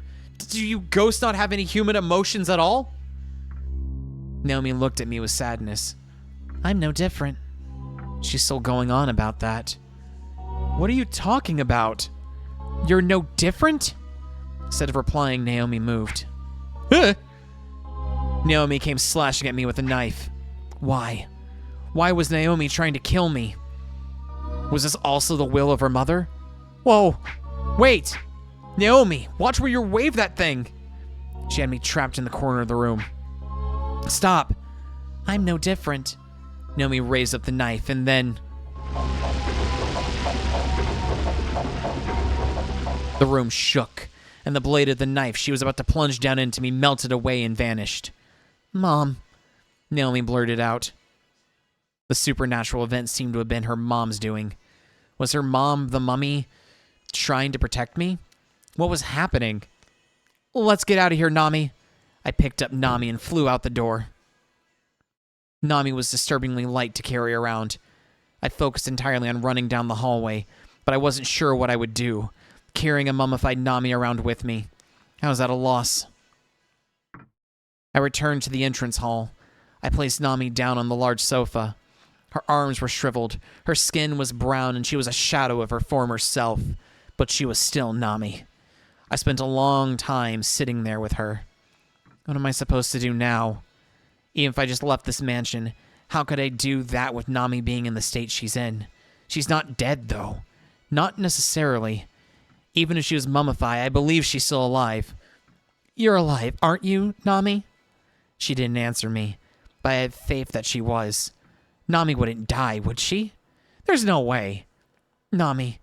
Do you ghosts not have any human emotions at all? Naomi looked at me with sadness. I'm no different. She's still going on about that. What are you talking about? You're no different? Instead of replying, Naomi moved. Naomi came slashing at me with a knife. Why? Why was Naomi trying to kill me? Was this also the will of her mother? Whoa! Wait! Naomi, watch where you wave that thing! She had me trapped in the corner of the room. Stop! I'm no different. Naomi raised up the knife and then... The room shook, and the blade of the knife she was about to plunge down into me melted away and vanished. Mom, Naomi blurted out. The supernatural event seemed to have been her mom's doing. Was her mom, the mummy, trying to protect me? What was happening? Let's get out of here, Nami. I picked up Nami and flew out the door. Nami was disturbingly light to carry around. I focused entirely on running down the hallway, but I wasn't sure what I would do. Carrying a mummified Nami around with me, I was at a loss. I returned to the entrance hall. I placed Nami down on the large sofa. Her arms were shriveled, her skin was brown, and she was a shadow of her former self, but she was still Nami. I spent a long time sitting there with her. What am I supposed to do now? Even if I just left this mansion, how could I do that with Nami being in the state she's in? She's not dead, though. Not necessarily. Even if she was mummified, I believe she's still alive. You're alive, aren't you, Nami? She didn't answer me, but I had faith that she was. Nami wouldn't die, would she? There's no way. Nami,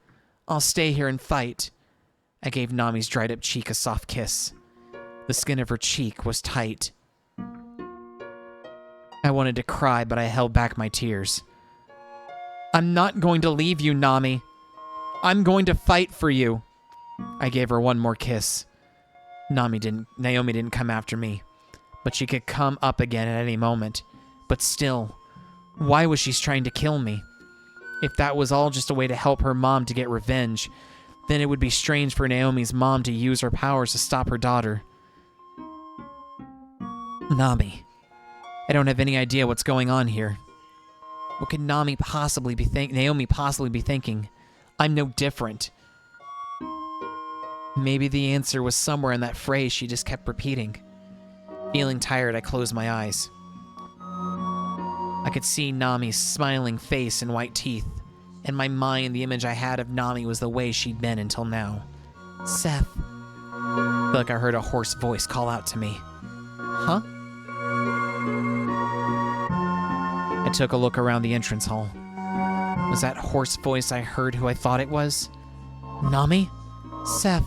I'll stay here and fight. I gave Nami's dried-up cheek a soft kiss. The skin of her cheek was tight. I wanted to cry, but I held back my tears. I'm not going to leave you, Nami. I'm going to fight for you. I gave her one more kiss. Naomi didn't come after me, but she could come up again at any moment. But still, why was she trying to kill me? If that was all just a way to help her mom to get revenge, then it would be strange for Naomi's mom to use her powers to stop her daughter. Nami, I don't have any idea what's going on here. What could Naomi possibly be thinking? I'm no different. Maybe the answer was somewhere in that phrase she just kept repeating. Feeling tired, I closed my eyes. I could see Nami's smiling face and white teeth. In my mind, the image I had of Nami was the way she'd been until now. Seth. I feel like I heard a hoarse voice call out to me. Huh? I took a look around the entrance hall. Was that hoarse voice I heard who I thought it was? Nami? Seth.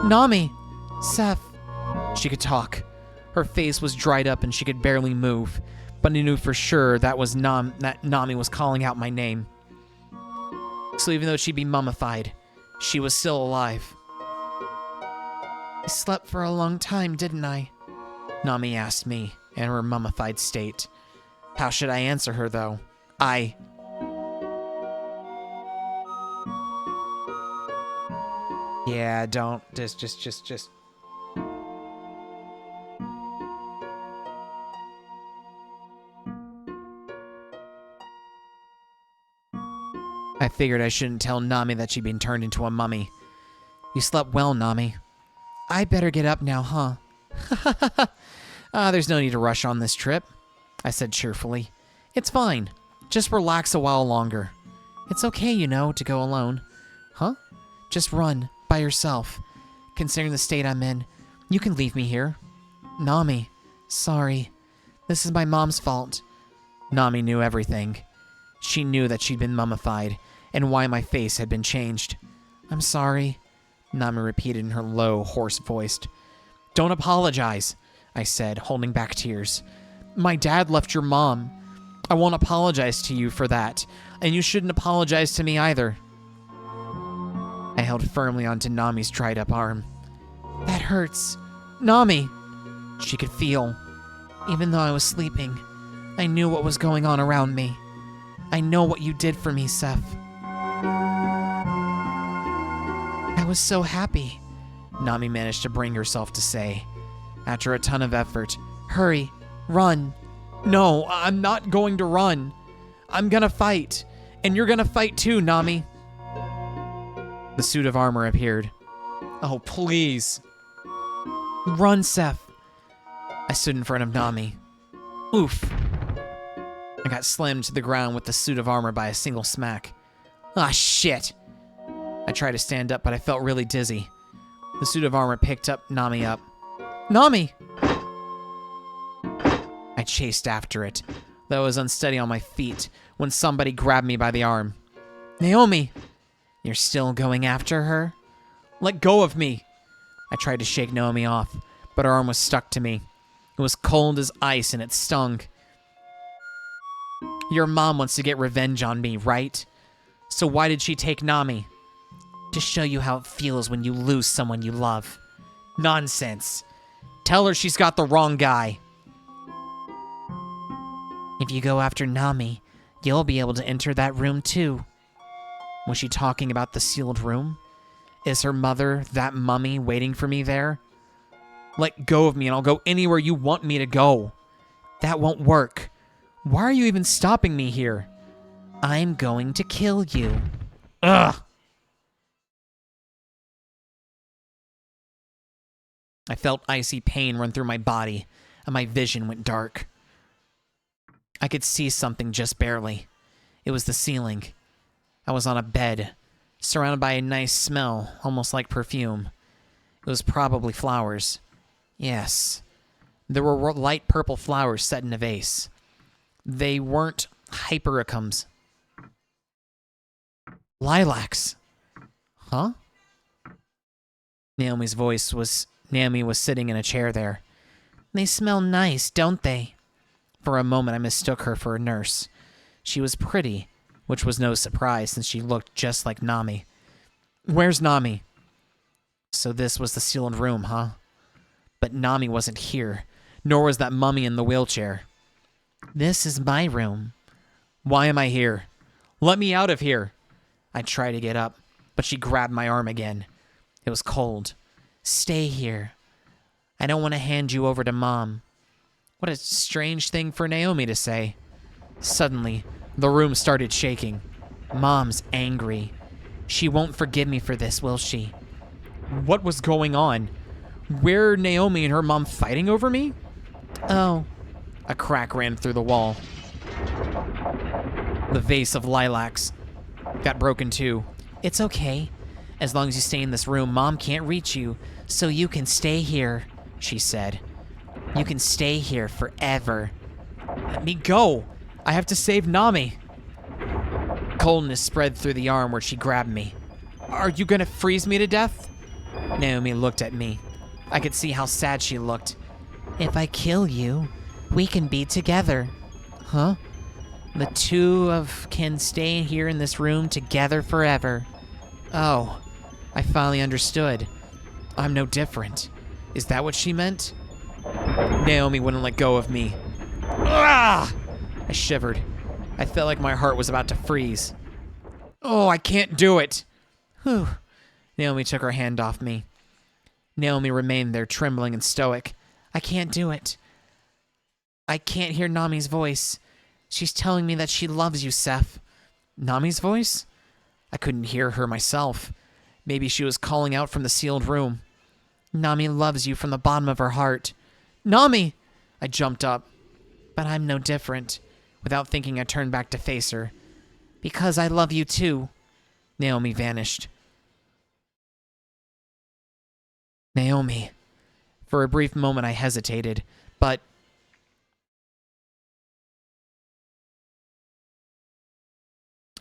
Nami! Seth. She could talk. Her face was dried up and she could barely move, but I knew for sure that Nami was calling out my name. So even though she'd be mummified, she was still alive. I slept for a long time, didn't I? Nami asked me in her mummified state. How should I answer her, though? Yeah, don't. Just. I figured I shouldn't tell Nami that she'd been turned into a mummy. You slept well, Nami. I better get up now, huh? There's no need to rush on this trip, I said cheerfully. It's fine. Just relax a while longer. It's okay, to go alone. Huh? Just run, by yourself. Considering the state I'm in, you can leave me here. Nami, sorry. This is my mom's fault. Nami knew everything. She knew that she'd been mummified, and why my face had been changed. I'm sorry, Nami repeated in her low, hoarse voice. Don't apologize, I said, holding back tears. My dad left your mom. I won't apologize to you for that, and you shouldn't apologize to me either. I held firmly onto Nami's dried up arm. That hurts. Nami! She could feel. Even though I was sleeping, I knew what was going on around me. I know what you did for me, Seth. I was so happy, Nami managed to bring herself to say. After a ton of effort, hurry, run. No, I'm not going to run. I'm gonna fight, and you're gonna fight too, Nami. The suit of armor appeared. Oh, please. Run, Seth. I stood in front of Nami. Oof. I got slammed to the ground with the suit of armor by a single smack. Ah, shit. I tried to stand up, but I felt really dizzy. The suit of armor picked Nami up. Nami! I chased after it, though I was unsteady on my feet when somebody grabbed me by the arm. Naomi! You're still going after her? Let go of me! I tried to shake Naomi off, but her arm was stuck to me. It was cold as ice and it stung. Your mom wants to get revenge on me, right? So why did she take Nami? To show you how it feels when you lose someone you love. Nonsense. Tell her she's got the wrong guy. If you go after Nami, you'll be able to enter that room too. Was she talking about the sealed room? Is her mother, that mummy, waiting for me there? Let go of me and I'll go anywhere you want me to go. That won't work. Why are you even stopping me here? I'm going to kill you. Ugh! I felt icy pain run through my body, and my vision went dark. I could see something just barely. It was the ceiling. I was on a bed, surrounded by a nice smell, almost like perfume. It was probably flowers. Yes. There were light purple flowers set in a vase. They weren't hypericums. Lilacs. Huh? Naomi was sitting in a chair there. They smell nice, don't they? For a moment, I mistook her for a nurse. She was pretty, which was no surprise since she looked just like Nami. Where's Nami? So this was the sealed room, huh? But Nami wasn't here, nor was that mummy in the wheelchair. This is my room. Why am I here? Let me out of here. I tried to get up, but she grabbed my arm again. It was cold. Stay here. I don't want to hand you over to Mom. What a strange thing for Naomi to say. Suddenly, the room started shaking. Mom's angry. She won't forgive me for this, will she? What was going on? Were Naomi and her mom fighting over me? Oh. A crack ran through the wall. The vase of lilacs got broken too. It's okay. As long as you stay in this room, Mom can't reach you, so you can stay here, she said. You can stay here forever. Let me go. I have to save Nami. Coldness spread through the arm where she grabbed me. Are you gonna freeze me to death? Naomi looked at me. I could see how sad she looked. If I kill you, we can be together. Huh? The two can stay here in this room together forever. Oh, I finally understood. I'm no different. Is that what she meant? Naomi wouldn't let go of me. Ah! I shivered. I felt like my heart was about to freeze. Oh, I can't do it. Whew. Naomi took her hand off me. Naomi remained there, trembling and stoic. I can't do it. I can't hear Nami's voice. She's telling me that she loves you, Seth. Nami's voice? I couldn't hear her myself. Maybe she was calling out from the sealed room. Nami loves you from the bottom of her heart. Nami! I jumped up. But I'm no different. Without thinking, I turned back to face her. Because I love you too. Naomi vanished. Naomi. For a brief moment, I hesitated, but...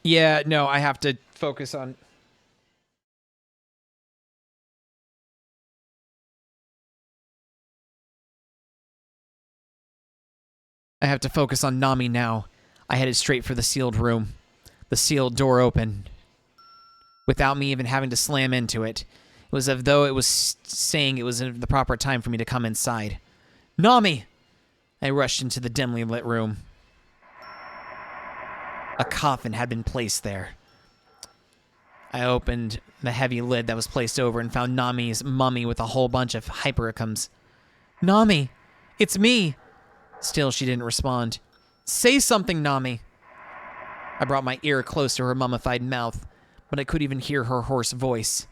Yeah, no, I have to focus on... I have to focus on Nami now. I headed straight for the sealed room. The sealed door opened. Without me even having to slam into it. It was as though it was saying it was the proper time for me to come inside. Nami! I rushed into the dimly lit room. A coffin had been placed there. I opened the heavy lid that was placed over and found Nami's mummy with a whole bunch of hypericums. Nami! It's me! Still, she didn't respond. Say something, Nami! I brought my ear close to her mummified mouth, but I couldn't even hear her hoarse voice.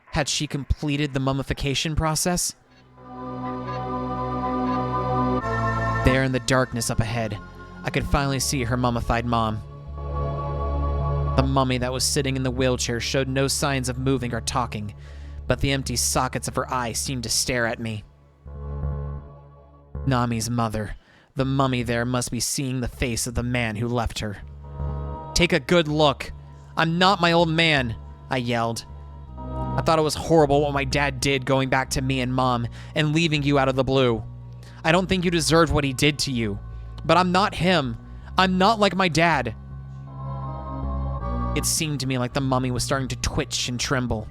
Had she completed the mummification process? There in the darkness up ahead, I could finally see her mummified mom. The mummy that was sitting in the wheelchair showed no signs of moving or talking, but the empty sockets of her eyes seemed to stare at me. Nami's mother, the mummy there, must be seeing the face of the man who left her. Take a good look. I'm not my old man, I yelled. I thought it was horrible what my dad did going back to me and Mom and leaving you out of the blue. I don't think you deserved what he did to you, but I'm not him. I'm not like my dad. It seemed to me like the mummy was starting to twitch and tremble.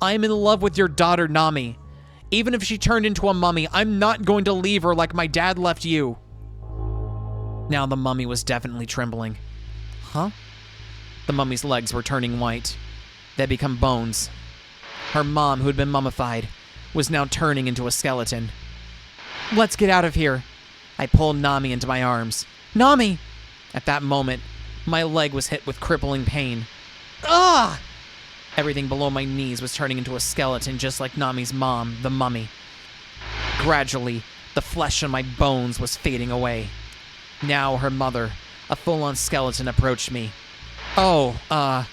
I'm in love with your daughter, Nami. Even if she turned into a mummy, I'm not going to leave her like my dad left you. Now the mummy was definitely trembling. Huh? The mummy's legs were turning white. They had become bones. Her mom, who had been mummified, was now turning into a skeleton. Let's get out of here. I pulled Nami into my arms. Nami! At that moment, my leg was hit with crippling pain. Ah! Everything below my knees was turning into a skeleton just like Nami's mom, the mummy. Gradually, the flesh on my bones was fading away. Now her mother, a full-on skeleton, approached me. The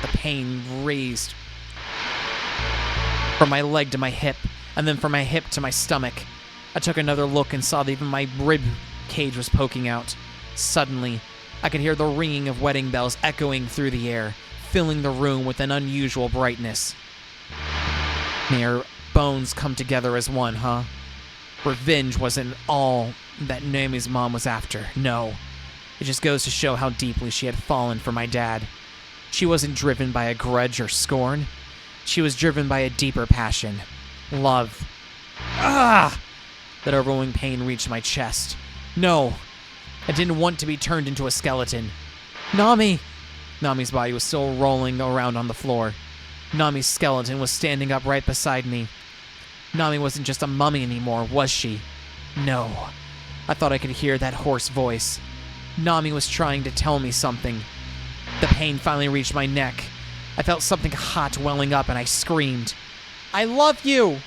pain raised from my leg to my hip, and then from my hip to my stomach. I took another look and saw that even my rib cage was poking out. Suddenly, I could hear the ringing of wedding bells echoing through the air, filling the room with an unusual brightness. May our bones come together as one, huh? Revenge wasn't all that Naomi's mom was after, no. It just goes to show how deeply she had fallen for my dad. She wasn't driven by a grudge or scorn. She was driven by a deeper passion. Love. Ah! That overwhelming pain reached my chest. No. I didn't want to be turned into a skeleton. Nami! Nami's body was still rolling around on the floor. Nami's skeleton was standing up right beside me. Nami wasn't just a mummy anymore, was she? No. I thought I could hear that hoarse voice. Nami was trying to tell me something. The pain finally reached my neck. I felt something hot welling up and I screamed. I love you!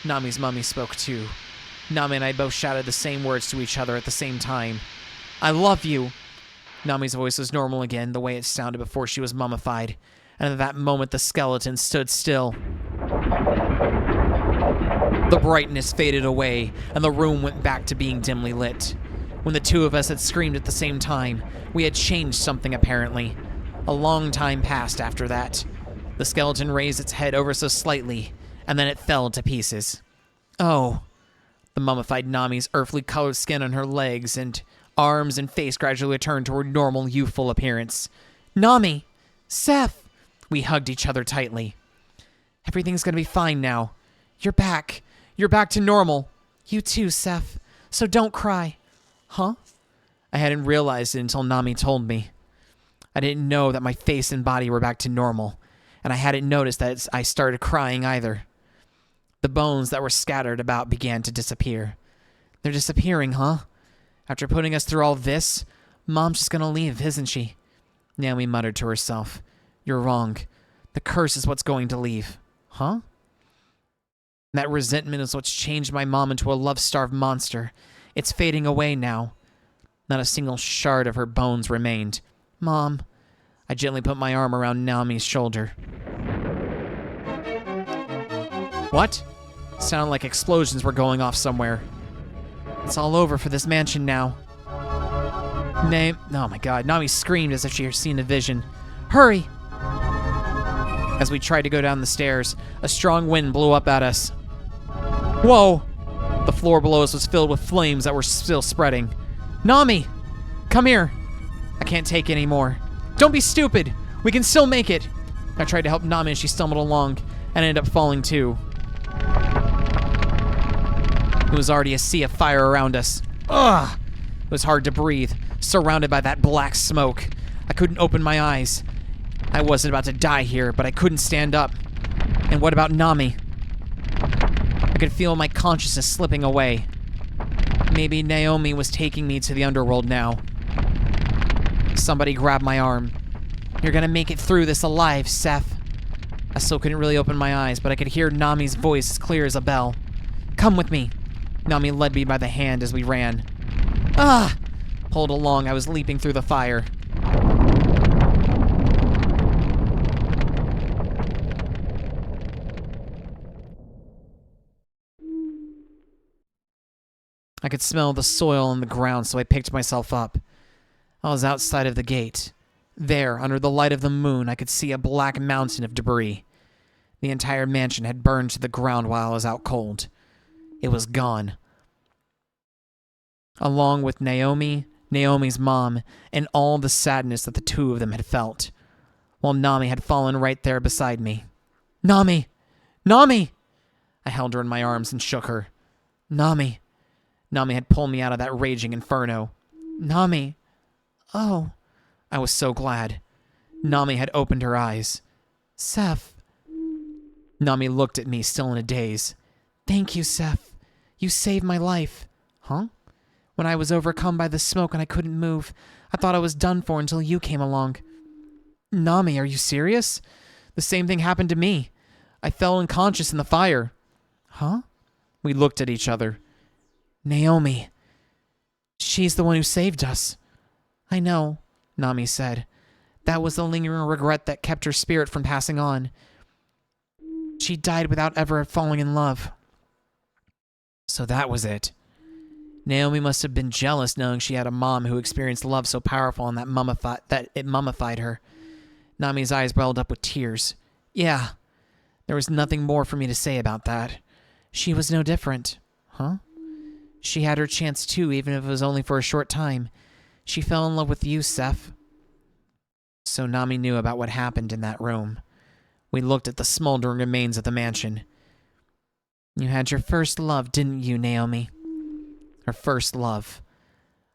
Nami's mummy spoke too. Nami and I both shouted the same words to each other at the same time. I love you! Nami's voice was normal again, the way it sounded before she was mummified, and at that moment the skeleton stood still. The brightness faded away, and the room went back to being dimly lit. When the two of us had screamed at the same time, we had changed something apparently. A long time passed after that. The skeleton raised its head ever so slightly, and then it fell to pieces. Oh. The mummified Nami's earthly colored skin on her legs and arms and face gradually returned to her normal, youthful appearance. Nami! Seth! We hugged each other tightly. Everything's gonna be fine now. You're back. You're back to normal. You too, Seth. So don't cry. Huh? I hadn't realized it until Nami told me. I didn't know that my face and body were back to normal, and I hadn't noticed that I started crying either. The bones that were scattered about began to disappear. They're disappearing, huh? After putting us through all this, Mom's just gonna leave, isn't she? Naomi muttered to herself. You're wrong. The curse is what's going to leave. Huh? That resentment is what's changed my mom into a love-starved monster. It's fading away now. Not a single shard of her bones remained. Mom. I gently put my arm around Naomi's shoulder. What? Sounded like explosions were going off somewhere. It's all over for this mansion now. Oh my god, Nami screamed as if she had seen a vision. Hurry! As we tried to go down the stairs, a strong wind blew up at us. Whoa! The floor below us was filled with flames that were still spreading. Nami! Come here! I can't take it anymore. Don't be stupid! We can still make it! I tried to help Nami and she stumbled along and ended up falling too. It was already a sea of fire around us. Ugh! It was hard to breathe, surrounded by that black smoke. I couldn't open my eyes. I wasn't about to die here, but I couldn't stand up. And what about Nami? I could feel my consciousness slipping away. Maybe Naomi was taking me to the underworld now. Somebody grabbed my arm. You're gonna make it through this alive, Seth. I still couldn't really open my eyes, but I could hear Nami's voice as clear as a bell. Come with me. Nami led me by the hand as we ran. Ah! Pulled along, I was leaping through the fire. I could smell the soil on the ground, so I picked myself up. I was outside of the gate. There, under the light of the moon, I could see a black mountain of debris. The entire mansion had burned to the ground while I was out cold. It was gone. Along with Naomi, Naomi's mom, and all the sadness that the two of them had felt, while Nami had fallen right there beside me. Nami! Nami! I held her in my arms and shook her. Nami! Nami had pulled me out of that raging inferno. Nami! Oh, I was so glad. Nami had opened her eyes. Seth. Nami looked at me, still in a daze. Thank you, Seth. You saved my life. Huh? When I was overcome by the smoke and I couldn't move, I thought I was done for until you came along. Nami, are you serious? The same thing happened to me. I fell unconscious in the fire. Huh? We looked at each other. Naomi. She's the one who saved us. I know, Nami said. That was the lingering regret that kept her spirit from passing on. She died without ever falling in love. So that was it. Naomi must have been jealous knowing she had a mom who experienced love so powerful and that it mummified her. Nami's eyes welled up with tears. Yeah, there was nothing more for me to say about that. She was no different. Huh? She had her chance too, even if it was only for a short time. She fell in love with you, Seth. So Nami knew about what happened in that room. We looked at the smoldering remains of the mansion. You had your first love, didn't you, Naomi? Her first love.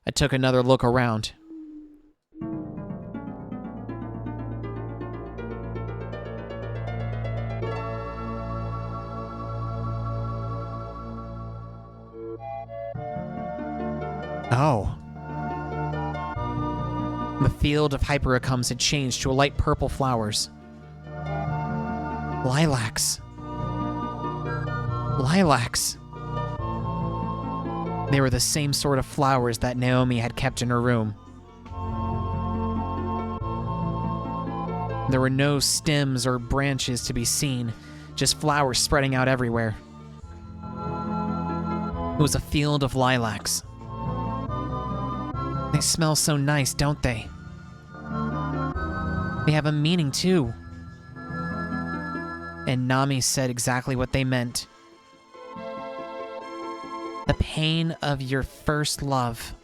I took another look around. Oh. The field of hypericums had changed to a light purple flowers. Lilacs. Lilacs. They were the same sort of flowers that Naomi had kept in her room. There were no stems or branches to be seen, just flowers spreading out everywhere. It was a field of lilacs. They smell so nice, don't they? They have a meaning, too. And Nami said exactly what they meant. The pain of your first love.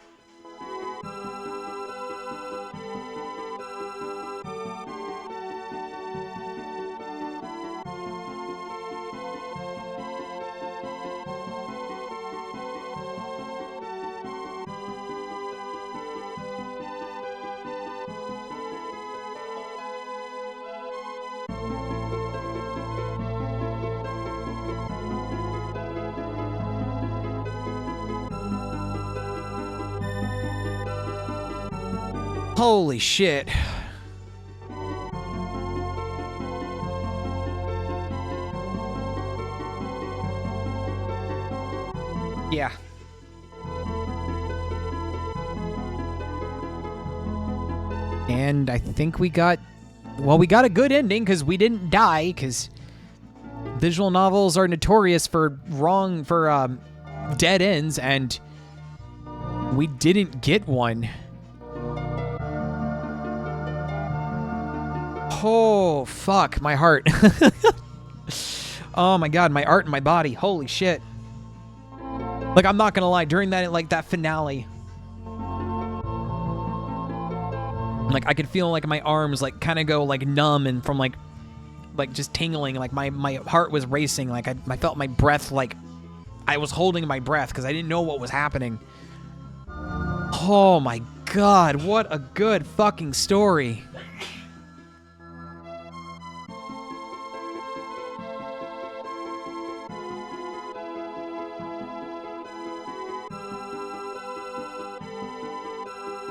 Holy shit. Yeah. And I think we got a good ending because we didn't die, because visual novels are notorious for dead ends, and we didn't get one. Oh, fuck, my heart. Oh my god, my heart and my body. Holy shit. Like, I'm not gonna lie, during that finale, Like I could feel like my arms like kind of go like numb and from like just tingling. Like my heart was racing. Like I felt my breath, like I was holding my breath because I didn't know what was happening. Oh my God, what a good fucking story.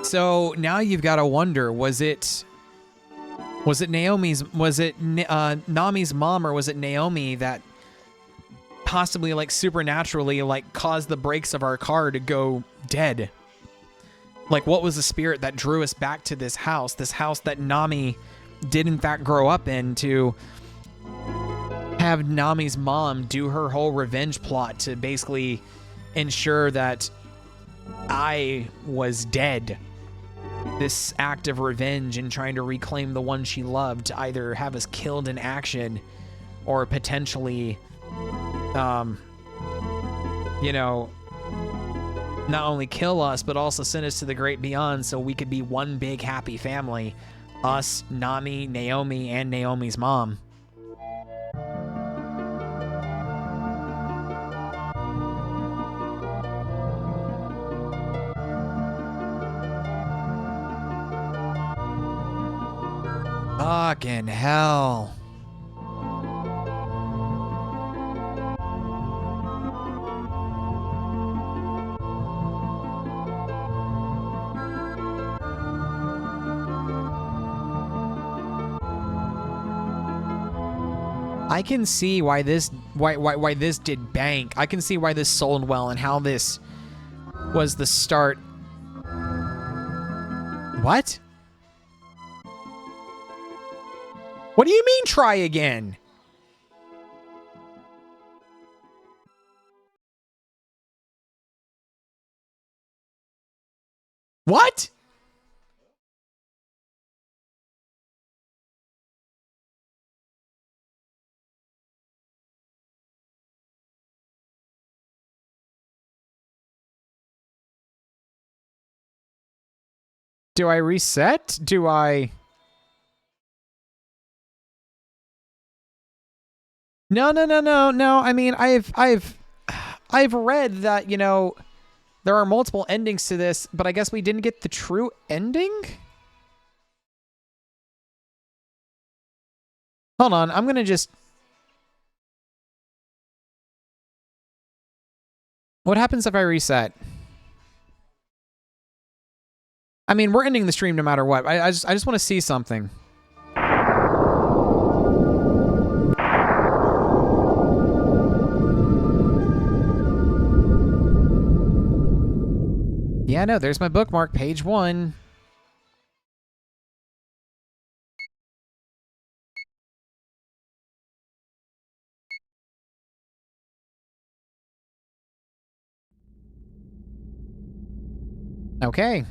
So now you've got to wonder, was it Nami's mom, or was it Naomi that possibly like supernaturally like caused the brakes of our car to go dead? Like what was the spirit that drew us back to this house that Nami did in fact grow up in, to have Nami's mom do her whole revenge plot to basically ensure that I was dead? This act of revenge and trying to reclaim the one she loved, to either have us killed in action or potentially, you know, not only kill us, but also send us to the great beyond so we could be one big happy family. Us, Nami, Naomi, and Naomi's mom. Fucking hell. I can see why this did bank. I can see why this sold well and how this was the start. What? What do you mean try again? What? Do I reset? Do I... No. I mean, I've read that, you know, there are multiple endings to this, but I guess we didn't get the true ending? Hold on, I'm gonna just... What happens if I reset? I mean, we're ending the stream no matter what. I just want to see something. Yeah, no, there's my bookmark, page 1. Okay,